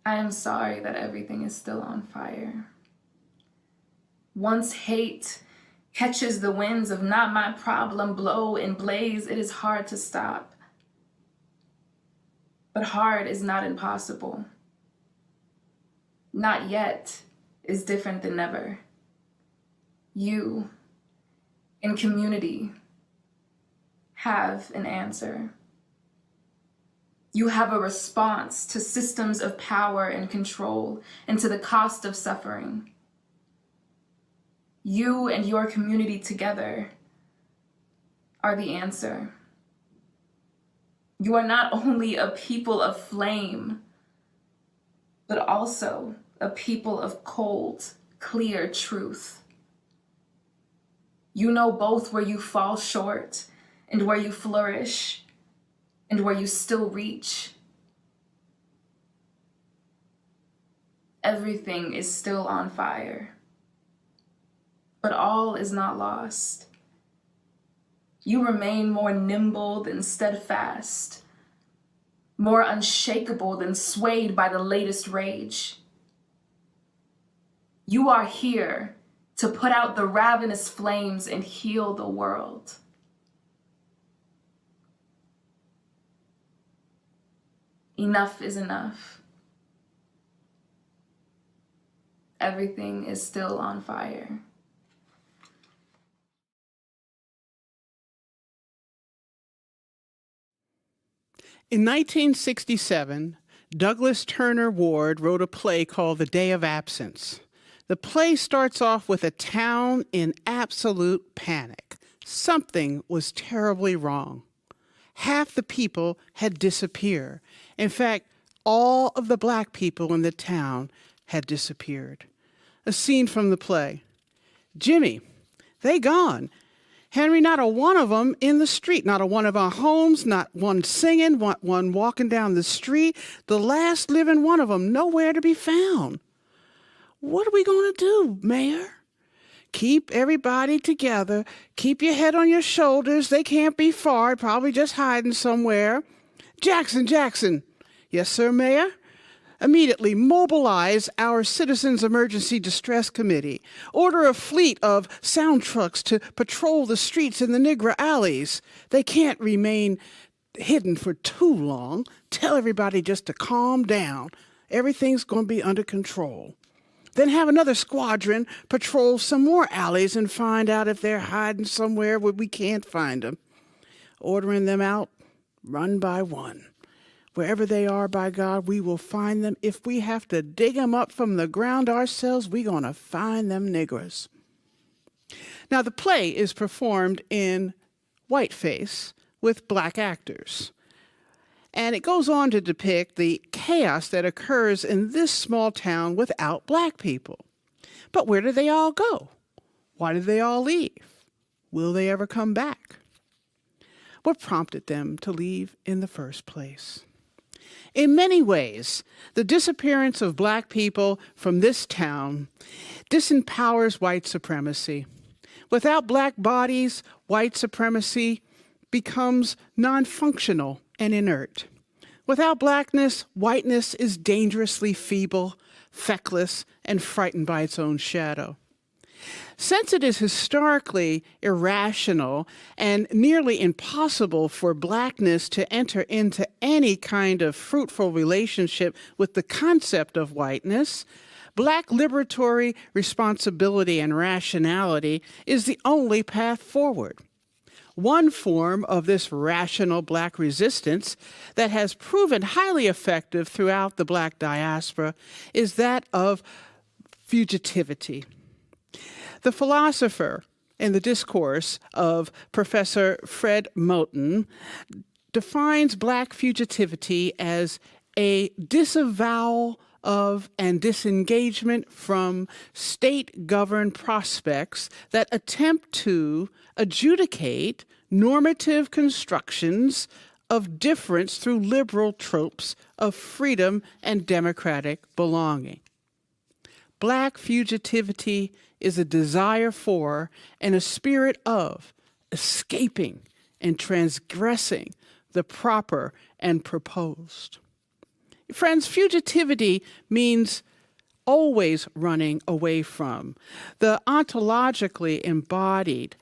I am sorry that everything is still on fire. Once hate catches the winds of not my problem blow and blaze, it is hard to stop. But hard is not impossible. Not yet is different than never. You, in community, have an answer. You have a response to systems of power and control and to the cost of suffering. You and your community together are the answer. You are not only a people of flame, but also a people of cold, clear truth. You know both where you fall short and where you flourish and where you still reach. Everything is still on fire, but all is not lost. You remain more nimble than steadfast, more unshakable than swayed by the latest rage. You are here to put out the ravenous flames and heal the world. Enough is enough. Everything is still on fire. In 1967, Douglas Turner Ward wrote a play called The Day of Absence. The play starts off with a town in absolute panic. Something was terribly wrong. Half the people had disappeared. In fact, all of the black people in the town had disappeared. A scene from the play. Jimmy, they gone. Henry, not a one of them in the street, not a one of our homes, not one singing, not one walking down the street. The last living one of them, nowhere to be found. What are we going to do, Mayor? Keep everybody together. Keep your head on your shoulders. They can't be far, probably just hiding somewhere. Jackson. Yes, sir, Mayor? Immediately mobilize our Citizens Emergency Distress Committee. Order a fleet of sound trucks to patrol the streets in the Negro alleys. They can't remain hidden for too long. Tell everybody just to calm down. Everything's going to be under control. Then have another squadron patrol some more alleys and find out if they're hiding somewhere where we can't find them. Ordering them out one by one. Wherever they are, by God, we will find them. If we have to dig them up from the ground ourselves, we're going to find them niggers. Now, the play is performed in whiteface with black actors. And it goes on to depict the chaos that occurs in this small town without black people. But where do they all go? Why did they all leave? Will they ever come back? what prompted them to leave in the first place. In many ways, the disappearance of Black people from this town disempowers white supremacy. Without Black bodies, white supremacy becomes non-functional and inert. Without Blackness, whiteness is dangerously feeble, feckless, and frightened by its own shadow. Since it is historically irrational and nearly impossible for Blackness to enter into any kind of fruitful relationship with the concept of whiteness, Black liberatory responsibility and rationality is the only path forward. One form of this rational Black resistance that has proven highly effective throughout the Black diaspora is that of fugitivity. The philosopher in the discourse of Professor Fred Moten defines Black fugitivity as a disavowal of and disengagement from state-governed prospects that attempt to adjudicate normative constructions of difference through liberal tropes of freedom and democratic belonging. Black fugitivity is a desire for and a spirit of escaping and transgressing the proper and proposed. Friends, fugitivity means always running away from. The ontologically embodied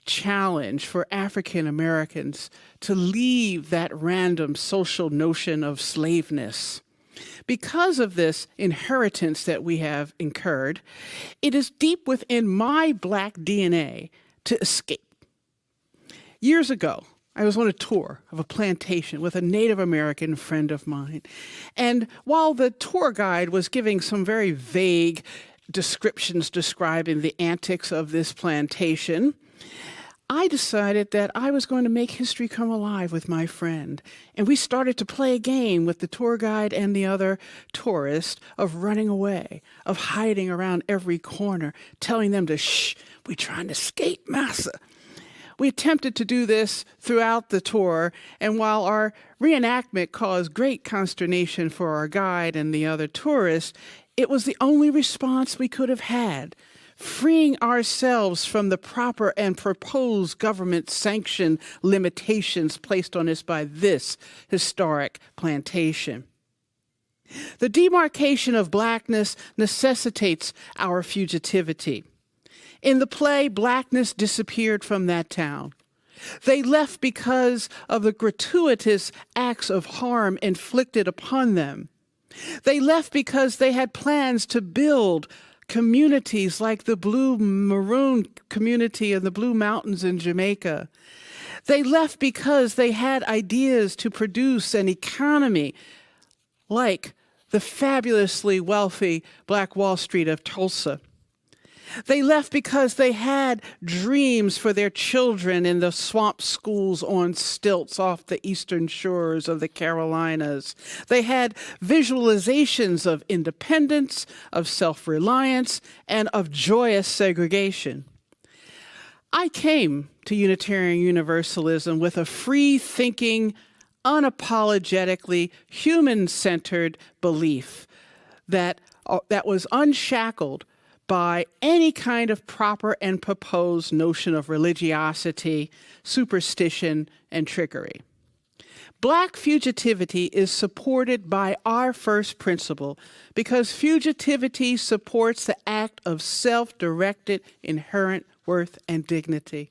challenge for African Americans to leave that random social notion of slaveness. Because of this inheritance that we have incurred, it is deep within my Black DNA to escape. Years ago, I was on a tour of a plantation with a Native American friend of mine. And while the tour guide was giving some very vague descriptions describing the antics of this plantation, I decided that I was going to make history come alive with my friend. And we started to play a game with the tour guide and the other tourist of running away, of hiding around every corner, telling them to shh, we're trying to escape, massa. We attempted to do this throughout the tour, and while our reenactment caused great consternation for our guide and the other tourists, it was the only response we could have had, freeing ourselves from the proper and proposed government-sanctioned limitations placed on us by this historic plantation. The demarcation of Blackness necessitates our fugitivity. In the play, Blackness disappeared from that town. They left because of the gratuitous acts of harm inflicted upon them. They left because they had plans to build communities like the Blue Maroon community in the Blue Mountains in Jamaica. They left because they had ideas to produce an economy like the fabulously wealthy Black Wall Street of Tulsa. They left because they had dreams for their children in the swamp schools on stilts off the eastern shores of the Carolinas. They had visualizations of independence, of self-reliance, and of joyous segregation. I came to Unitarian Universalism with a free-thinking, unapologetically human-centered belief that was unshackled by any kind of proper and proposed notion of religiosity, superstition, and trickery. Black fugitivity is supported by our first principle because fugitivity supports the act of self-directed inherent worth and dignity.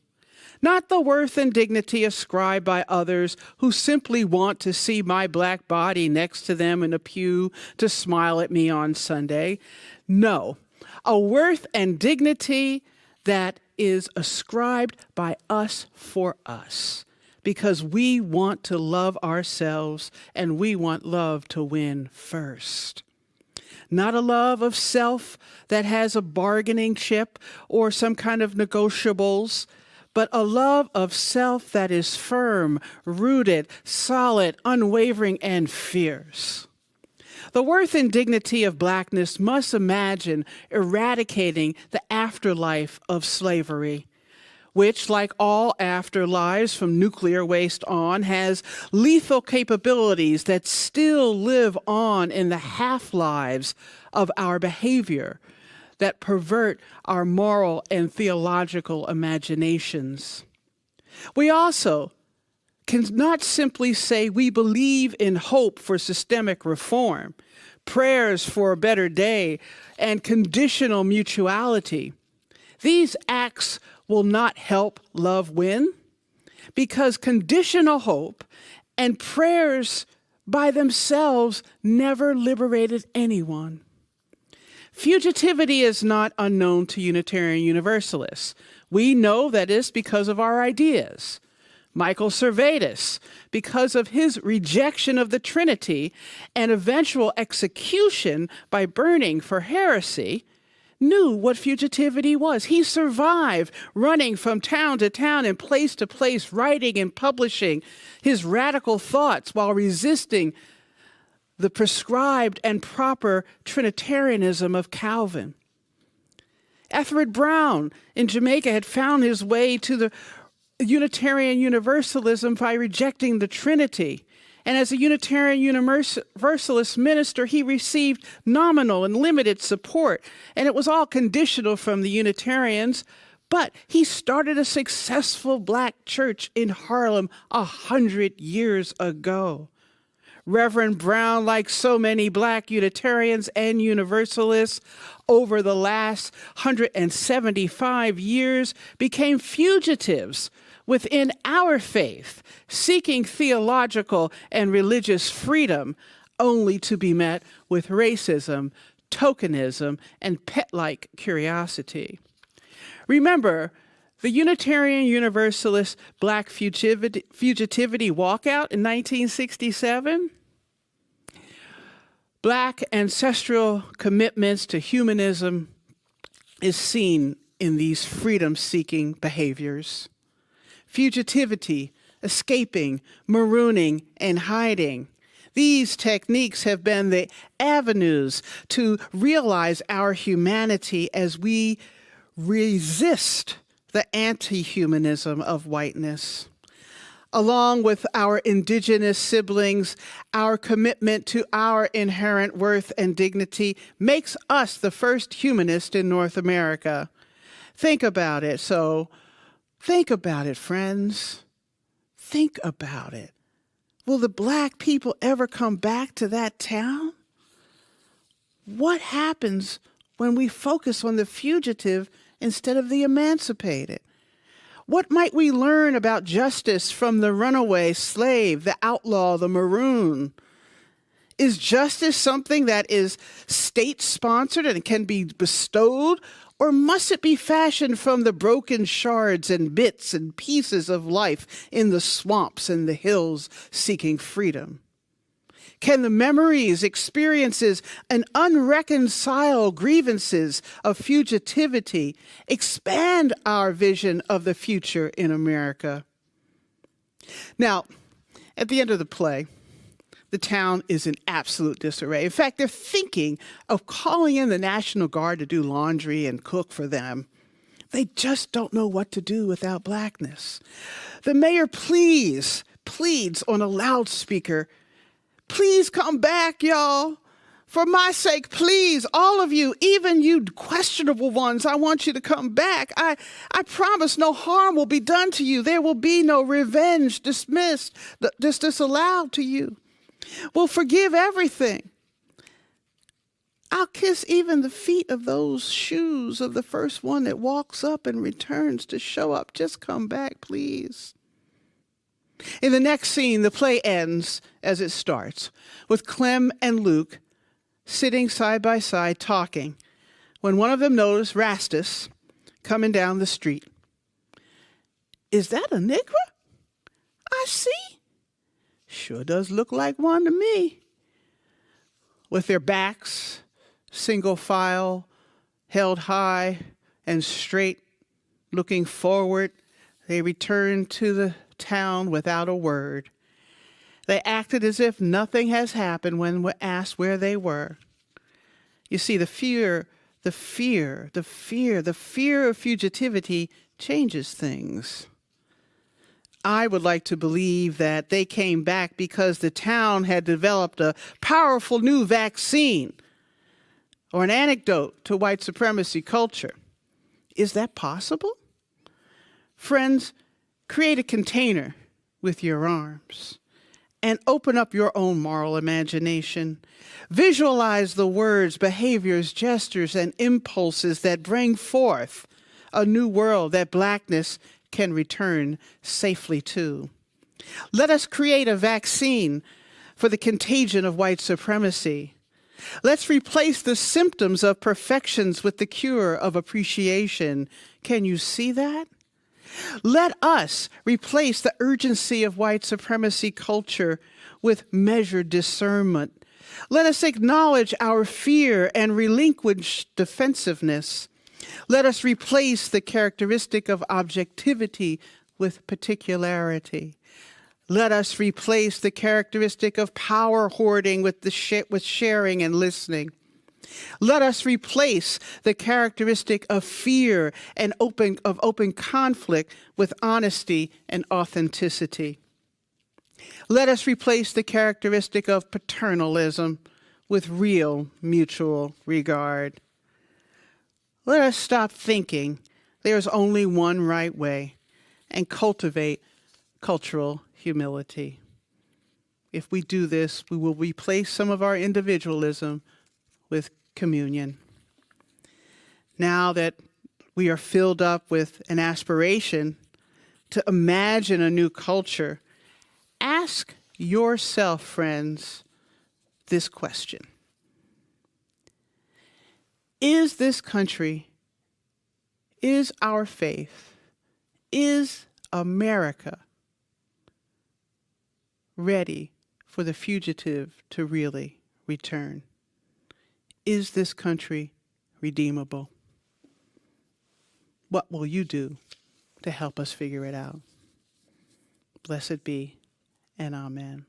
Not the worth and dignity ascribed by others who simply want to see my Black body next to them in a pew to smile at me on Sunday. No. A worth and dignity that is ascribed by us for us, because we want to love ourselves and we want love to win first. Not a love of self that has a bargaining chip or some kind of negotiables, but a love of self that is firm, rooted, solid, unwavering, and fierce. The worth and dignity of Blackness must imagine eradicating the afterlife of slavery. which, like all afterlives from nuclear waste on, has lethal capabilities that still live on in the half-lives of our behavior that pervert our moral and theological imaginations. We also cannot simply say we believe in hope for systemic reform, prayers for a better day, and conditional mutuality. These acts will not help love win, because conditional hope and prayers by themselves never liberated anyone. Fugitivity is not unknown to Unitarian Universalists. We know that it's because of our ideas. Michael Servetus, because of his rejection of the Trinity and eventual execution by burning for heresy, knew what fugitivity was. He survived running from town to town and place to place, writing and publishing his radical thoughts while resisting the prescribed and proper Trinitarianism of Calvin. Ethelred Brown in Jamaica had found his way to the Unitarian Universalism by rejecting the Trinity. And as a Unitarian Universalist minister, he received nominal and limited support. And it was all conditional from the Unitarians. But he started a successful black church in Harlem 100 years ago. Reverend Brown, like so many black Unitarians and Universalists, over the last 175 years became fugitives within our faith, seeking theological and religious freedom, only to be met with racism, tokenism, and pet-like curiosity. Remember, the Unitarian Universalist Black Fugitivity Walkout in 1967? Black ancestral commitments to humanism is seen in these freedom-seeking behaviors. Fugitivity, escaping, marooning, and hiding. These techniques have been the avenues to realize our humanity as we resist the anti-humanism of whiteness. Along with our indigenous siblings, our commitment to our inherent worth and dignity makes us the first humanist in North America. Think about it. Think about it, friends. Think about it. Will the black people ever come back to that town? What happens when we focus on the fugitive instead of the emancipated? What might we learn about justice from the runaway slave, the outlaw, the maroon? Is justice something that is state-sponsored and can be bestowed, or must it be fashioned from the broken shards and bits and pieces of life in the swamps and the hills seeking freedom? Can the memories, experiences, and unreconciled grievances of fugitivity expand our vision of the future in America? Now, at the end of the play, the town is in absolute disarray. In fact, they're thinking of calling in the National Guard to do laundry and cook for them. They just don't know what to do without blackness. The mayor pleads on a loudspeaker, "Please come back, y'all. For my sake, please, all of you, even you questionable ones, I want you to come back. I promise no harm will be done to you. There will be no revenge disallowed to you. We'll forgive everything. I'll kiss even the feet of those shoes of the first one that walks up and returns to show up. Just come back, please." In the next scene, the play ends as it starts, with Clem and Luke sitting side by side talking, when one of them noticed Rastus coming down the street. "Is that a Negro? I see. Sure does look like one to me." With their backs, single file, held high and straight, looking forward, they returned to the town without a word. They acted as if nothing has happened when asked where they were. You see, the fear of fugitivity changes things. I would like to believe that they came back because the town had developed a powerful new vaccine or an antidote to white supremacy culture. Is that possible? Friends, create a container with your arms and open up your own moral imagination. Visualize the words, behaviors, gestures, and impulses that bring forth a new world that Blackness can return safely to. Let us create a vaccine for the contagion of white supremacy. Let's replace the symptoms of perfections with the cure of appreciation. Can you see that? Let us replace the urgency of white supremacy culture with measured discernment. Let us acknowledge our fear and relinquish defensiveness. Let us replace the characteristic of objectivity with particularity. Let us replace the characteristic of power hoarding with sharing and listening. Let us replace the characteristic of fear and open conflict with honesty and authenticity. Let us replace the characteristic of paternalism with real mutual regard. Let us stop thinking there's only one right way and cultivate cultural humility. If we do this, we will replace some of our individualism with communion. Now that we are filled up with an aspiration to imagine a new culture, ask yourself, friends, this question. Is this country, is our faith, is America ready for the fugitive to really return? Is this country redeemable? What will you do to help us figure it out? Blessed be, and amen.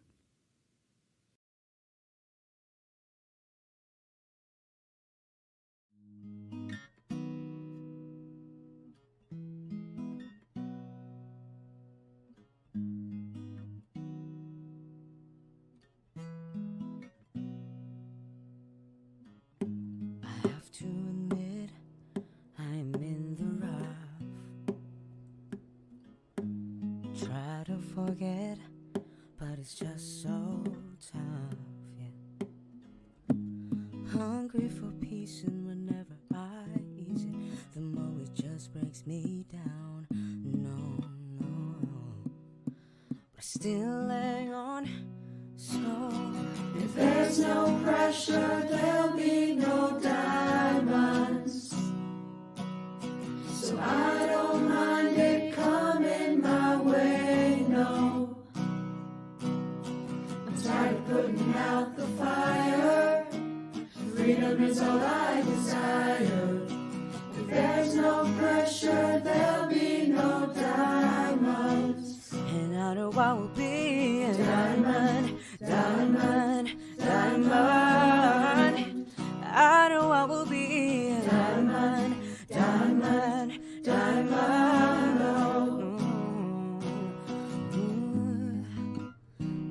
To admit I'm in the rough. Try to forget, but it's just so tough, yeah. Hungry for peace, and whenever I ease it, the more it just breaks me down. No, but I still hang on. So if there's no pressure, there'll be no diamonds. So I don't mind it coming my way, no. I'm tired of putting out the fire. Freedom is all I desire. If there's no pressure, there'll be no diamonds. And I know I will be a diamond. Diamond, diamond, I know I will be a diamond, diamond, diamond. Oh.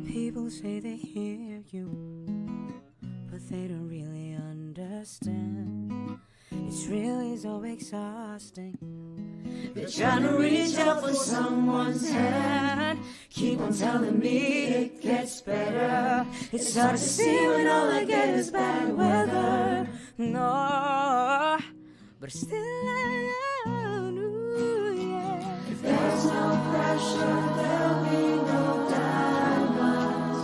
People say they hear you, but they don't really understand. It's really so exhausting. They're trying to reach out for someone's hand. Keep on telling me it gets better. It's hard to see when all I get is bad weather. No, but still I know, yeah. If there's no pressure, there'll be no diamonds.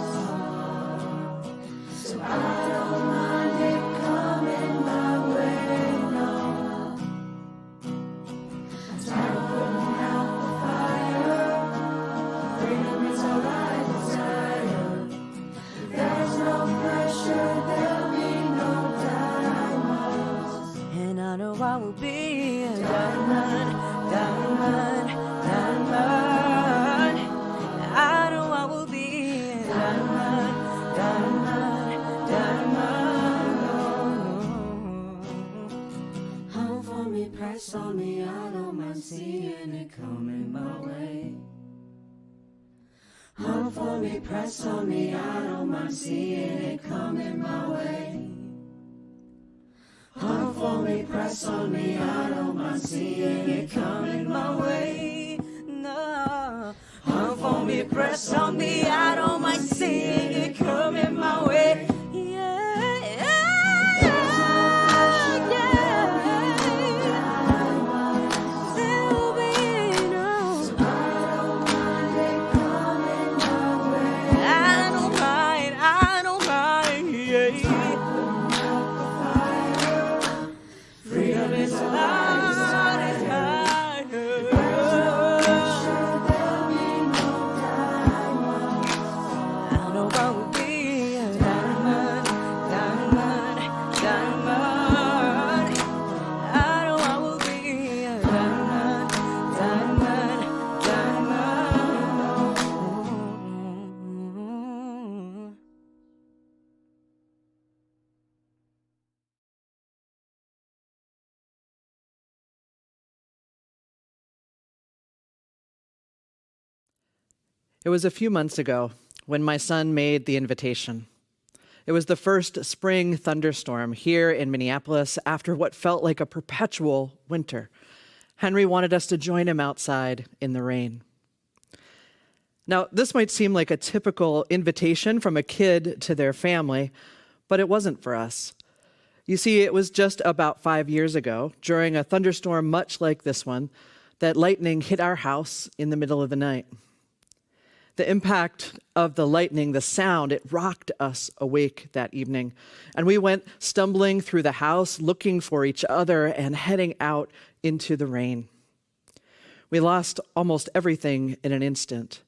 So I don't mind it coming my way, no. I'm tired of putting out the fire. Freedom is all I desire. If there's no pressure, there'll be no diamonds. And I know I will be a diamond, diamond, diamond. I know I will be a diamond, diamond, diamond. Home for me, press on me, I don't mind seeing it coming my way. Unfold me, press on me, I don't mind seeing it coming my way. Unfold me, press on me, I don't mind seeing it coming my way. No. Unfold me, press on me, I don't mind seeing it coming my way. It was a few months ago when my son made the invitation. It was the first spring thunderstorm here in Minneapolis after what felt like a perpetual winter. Henry wanted us to join him outside in the rain. Now, this might seem like a typical invitation from a kid to their family, but it wasn't for us. You see, it was just about 5 years ago, during a thunderstorm much like this one, that lightning hit our house in the middle of the night. The impact of the lightning, the sound, it rocked us awake that evening. And we went stumbling through the house, looking for each other and heading out into the rain. We lost almost everything in an instant,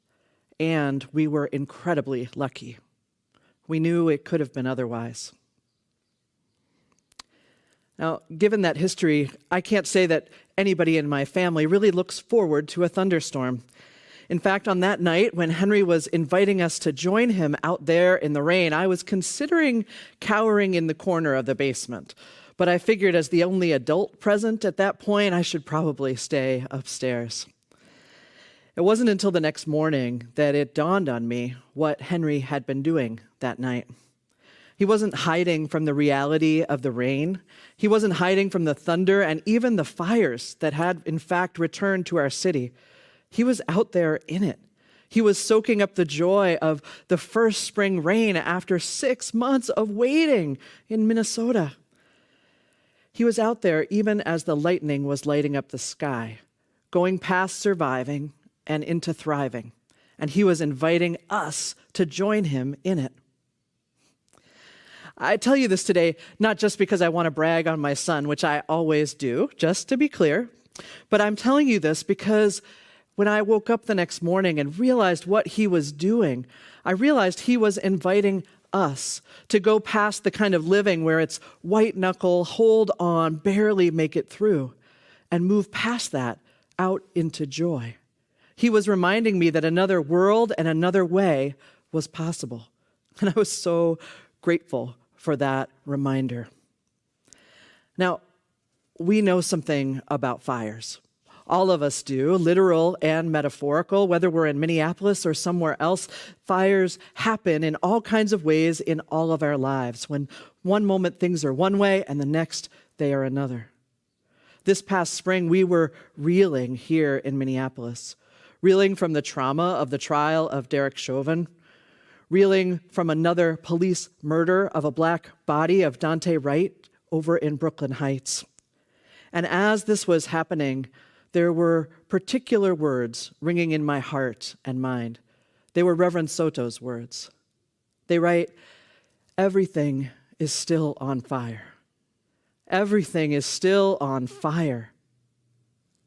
and we were incredibly lucky. We knew it could have been otherwise. Now, given that history, I can't say that anybody in my family really looks forward to a thunderstorm. In fact, on that night, when Henry was inviting us to join him out there in the rain, I was considering cowering in the corner of the basement. But I figured as the only adult present at that point, I should probably stay upstairs. It wasn't until the next morning that it dawned on me what Henry had been doing that night. He wasn't hiding from the reality of the rain. He wasn't hiding from the thunder and even the fires that had, in fact, returned to our city. He was out there in it. He was soaking up the joy of the first spring rain after 6 months of waiting in Minnesota. He was out there even as the lightning was lighting up the sky, going past surviving and into thriving. And he was inviting us to join him in it. I tell you this today, not just because I want to brag on my son, which I always do, just to be clear, but I'm telling you this because when I woke up the next morning and realized what he was doing, I realized he was inviting us to go past the kind of living where it's white knuckle, hold on, barely make it through, and move past that out into joy. He was reminding me that another world and another way was possible. And I was so grateful for that reminder. Now, we know something about fires. All of us do, literal and metaphorical, whether we're in Minneapolis or somewhere else. Fires happen in all kinds of ways in all of our lives. When one moment things are one way and the next they are another. This past spring, we were reeling here in Minneapolis, reeling from the trauma of the trial of Derek Chauvin, reeling from another police murder of a black body of Dante Wright over in Brooklyn Heights. And as this was happening, there were particular words ringing in my heart and mind. They were Reverend Soto's words. They write, "Everything is still on fire. Everything is still on fire.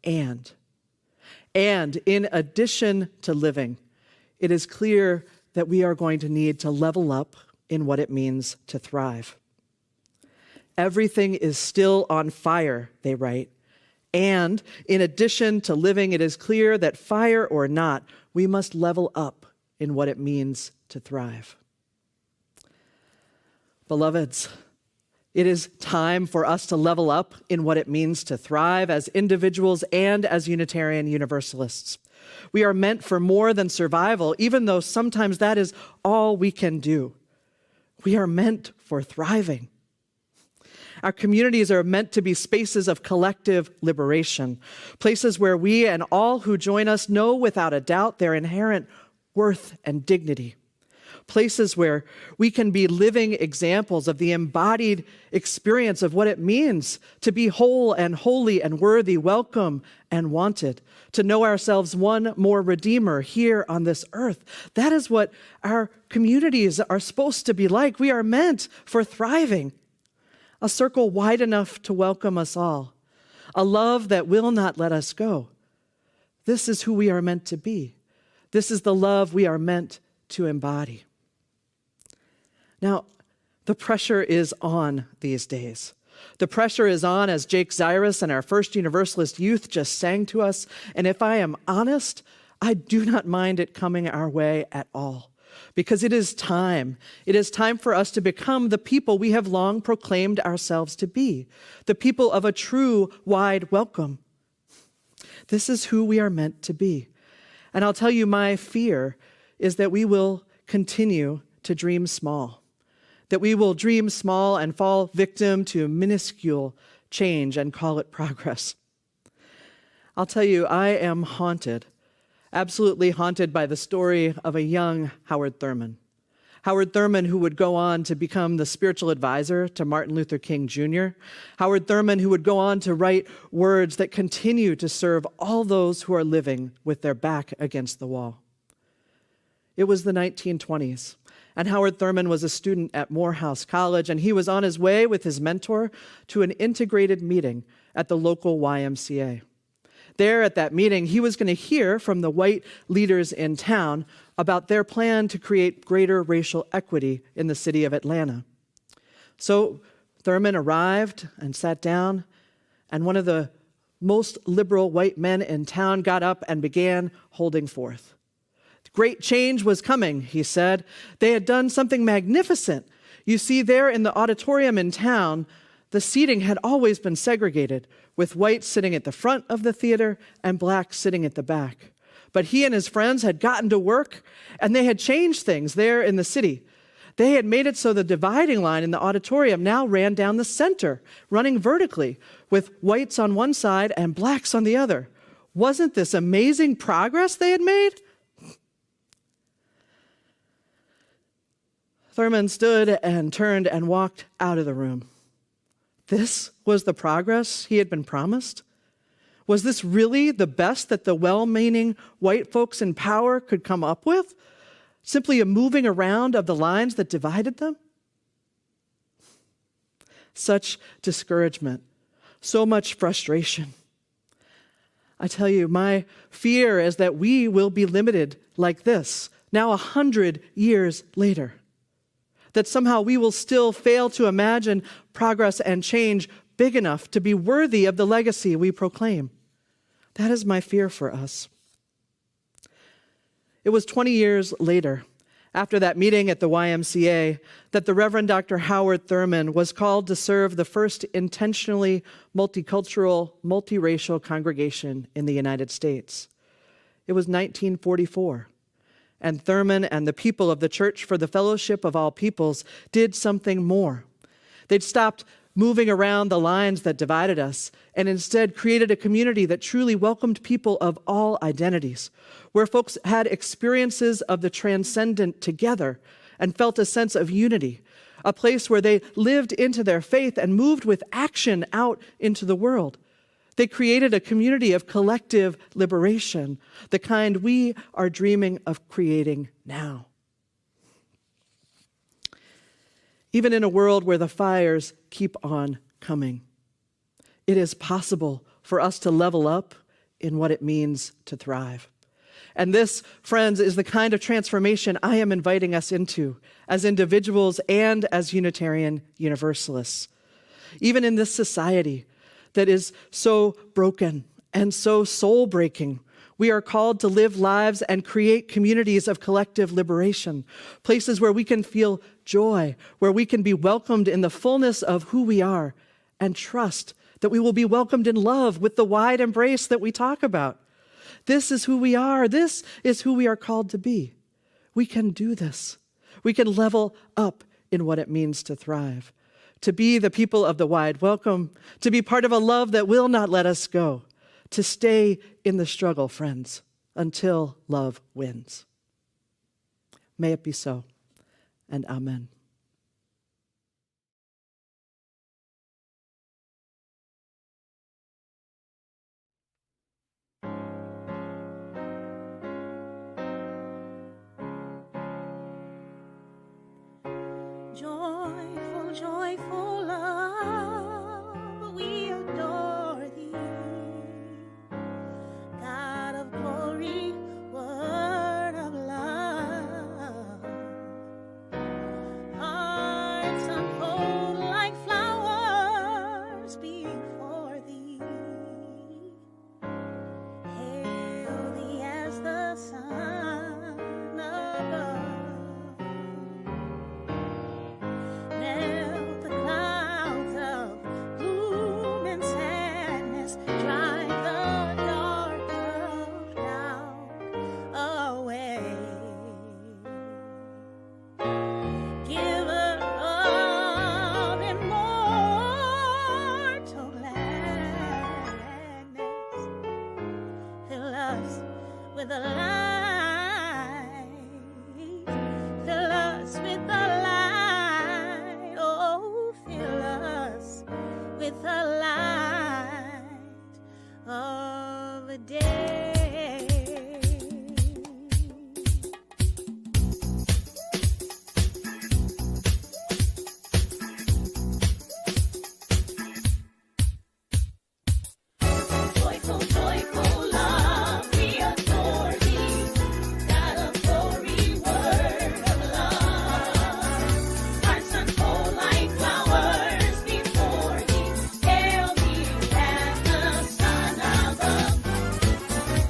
And in addition to living, it is clear that we are going to need to level up in what it means to thrive. Everything is still on fire," they write. And in addition to living, it is clear that fire or not, we must level up in what it means to thrive. Beloveds, It is time for us to level up in what it means to thrive as individuals and as Unitarian Universalists. We are meant for more than survival, even though sometimes that is all we can do. We are meant for thriving. Our communities are meant to be spaces of collective liberation, places where we and all who join us know without a doubt their inherent worth and dignity. Places where we can be living examples of the embodied experience of what it means to be whole and holy and worthy, welcome and wanted, to know ourselves one more Redeemer here on this earth. That is what our communities are supposed to be like. We are meant for thriving. A circle wide enough to welcome us all. A love that will not let us go. This is who we are meant to be. This is the love we are meant to embody. Now, the pressure is on these days. The pressure is on, as Jake Zyrus and our First Universalist youth just sang to us, and if I am honest, I do not mind it coming our way at all, because it is time. It is time for us to become the people we have long proclaimed ourselves to be, the people of a true, wide welcome. This is who we are meant to be. And I'll tell you, my fear is that we will continue to dream small. That we will dream small and fall victim to minuscule change and call it progress. I'll tell you, I am haunted, absolutely haunted by the story of a young Howard Thurman. Howard Thurman, who would go on to become the spiritual advisor to Martin Luther King Jr. Howard Thurman, who would go on to write words that continue to serve all those who are living with their back against the wall. It was the 1920s. And Howard Thurman was a student at Morehouse College, and he was on his way with his mentor to an integrated meeting at the local YMCA. There at that meeting, he was going to hear from the white leaders in town about their plan to create greater racial equity in the city of Atlanta. So Thurman arrived and sat down, and one of the most liberal white men in town got up and began holding forth. Great change was coming, he said. They had done something magnificent. You see, there in the auditorium in town, the seating had always been segregated, with whites sitting at the front of the theater and blacks sitting at the back. But he and his friends had gotten to work, and they had changed things there in the city. They had made it so the dividing line in the auditorium now ran down the center, running vertically, with whites on one side and blacks on the other. Wasn't this amazing progress they had made? Thurman stood and turned and walked out of the room. This was the progress he had been promised? Was this really the best that the well-meaning white folks in power could come up with? Simply a moving around of the lines that divided them? Such discouragement, so much frustration. I tell you, my fear is that we will be limited like this, now 100 years later. That somehow we will still fail to imagine progress and change big enough to be worthy of the legacy we proclaim. That is my fear for us. It was 20 years later, after that meeting at the YMCA, that the Reverend Dr. Howard Thurman was called to serve the first intentionally multicultural, multiracial congregation in the United States. It was 1944. And Thurman and the people of the Church for the Fellowship of All Peoples did something more. They'd stopped moving around the lines that divided us and instead created a community that truly welcomed people of all identities, where folks had experiences of the transcendent together and felt a sense of unity, a place where they lived into their faith and moved with action out into the world. They created a community of collective liberation, the kind we are dreaming of creating now. Even in a world where the fires keep on coming, it is possible for us to level up in what it means to thrive. And this, friends, is the kind of transformation I am inviting us into as individuals and as Unitarian Universalists. Even in this society that is so broken and so soul-breaking, We are called to live lives and create communities of collective liberation, places where we can feel joy, where we can be welcomed in the fullness of who we are, and trust that we will be welcomed in love with the wide embrace that we talk about. This is who we are. This is who we are called to be. We can do this. We can level up in what it means to thrive, to be the people of the wide welcome, to be part of a love that will not let us go, to stay in the struggle, friends, until love wins. May it be so, and amen. Joyful, joyful love, we adore thee. God of glory, word of love. Hearts unfold like flowers before thee. Hail thee as the sun above. Melt the clouds of gloom and sadness, drive the dark of doubt away. Giver of immortal gladness, fill us with the light, fill us with the light, oh, fill us with the light of day. Joyful, joyful love, we adore thee. God of glory, word of love. Hearts unfold like flowers before thee. Hail thee as the sun above.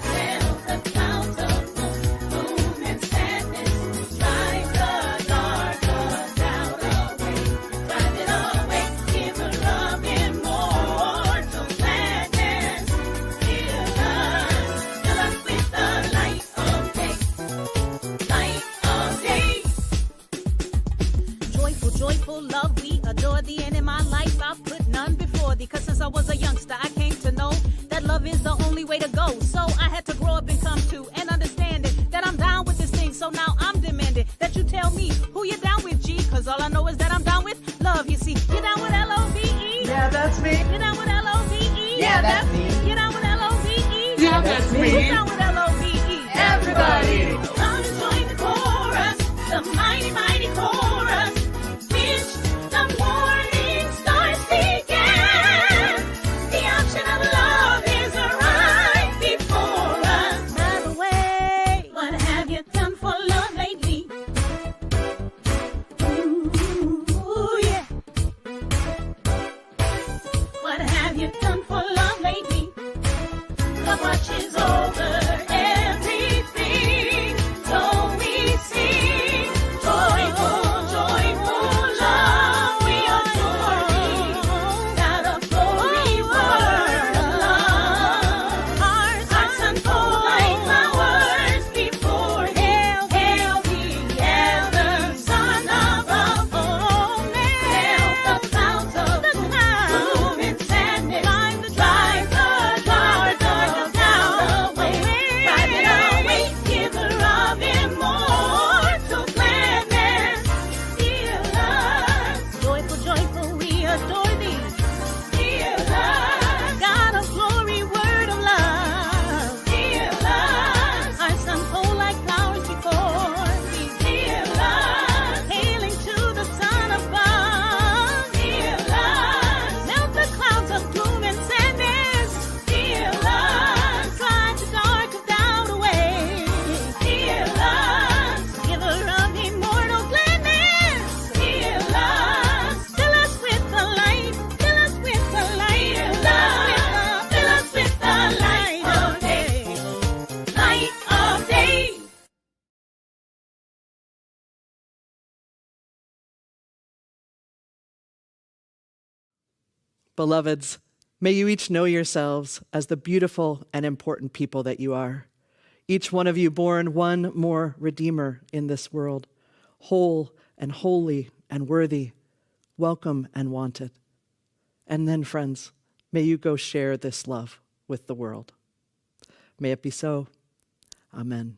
Melt the clouds of gloom and sadness. Drive the dark of doubt away. Drive it away. Giver of immortal gladness. Fill us with the light of day. Light of day. Joyful, joyful love, we adore thee. And in my life I've put none before thee. Cause since I was a youngster I came to know that love is the only way to go. So I had to grow up and come to and understand it, that I'm down with this thing. So now I'm demanding that you tell me who you're down with, G. Cause all I know is that I'm down with love, you see. You're down with L-O-V-E. Yeah, that's me. You're down with L-O-V-E. Yeah, that's me. You're down with L-O-V-E. Yeah, that's me. Who's down with L-O-V-E? Everybody. Come join the chorus, the mighty, mighty chorus, which the morning stars began. The ocean of love is right before us. By the way, what have you done for love lately? Ooh, yeah. What have you done for love lately? Love watch is over. Beloveds, may you each know yourselves as the beautiful and important people that you are. Each one of you born one more Redeemer in this world, whole and holy and worthy, welcome and wanted. And then, friends, may you go share this love with the world. May it be so. Amen.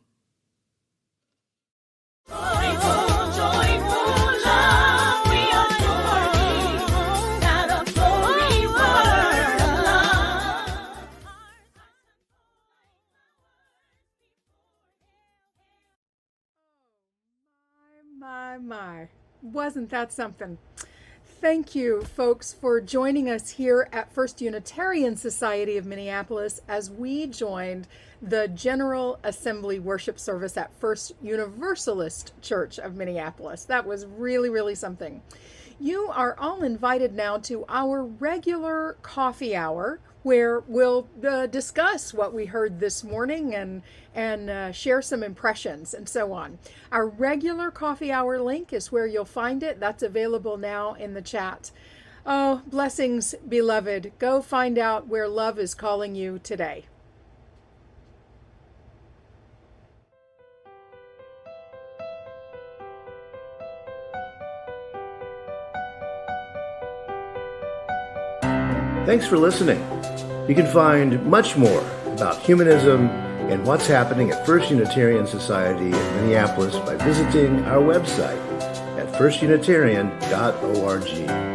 My. Wasn't that something? Thank you, folks, for joining us here at First Unitarian Society of Minneapolis as we joined the General Assembly worship service at First Universalist Church of Minneapolis. That was really, really something. You are all invited now to our regular coffee hour, where we'll discuss what we heard this morning and share some impressions and so on. Our regular coffee hour link is where you'll find it. That's available now in the chat. Oh, blessings, beloved. Go find out where love is calling you today. Thanks for listening. You can find much more about humanism and what's happening at First Unitarian Society in Minneapolis by visiting our website at firstunitarian.org.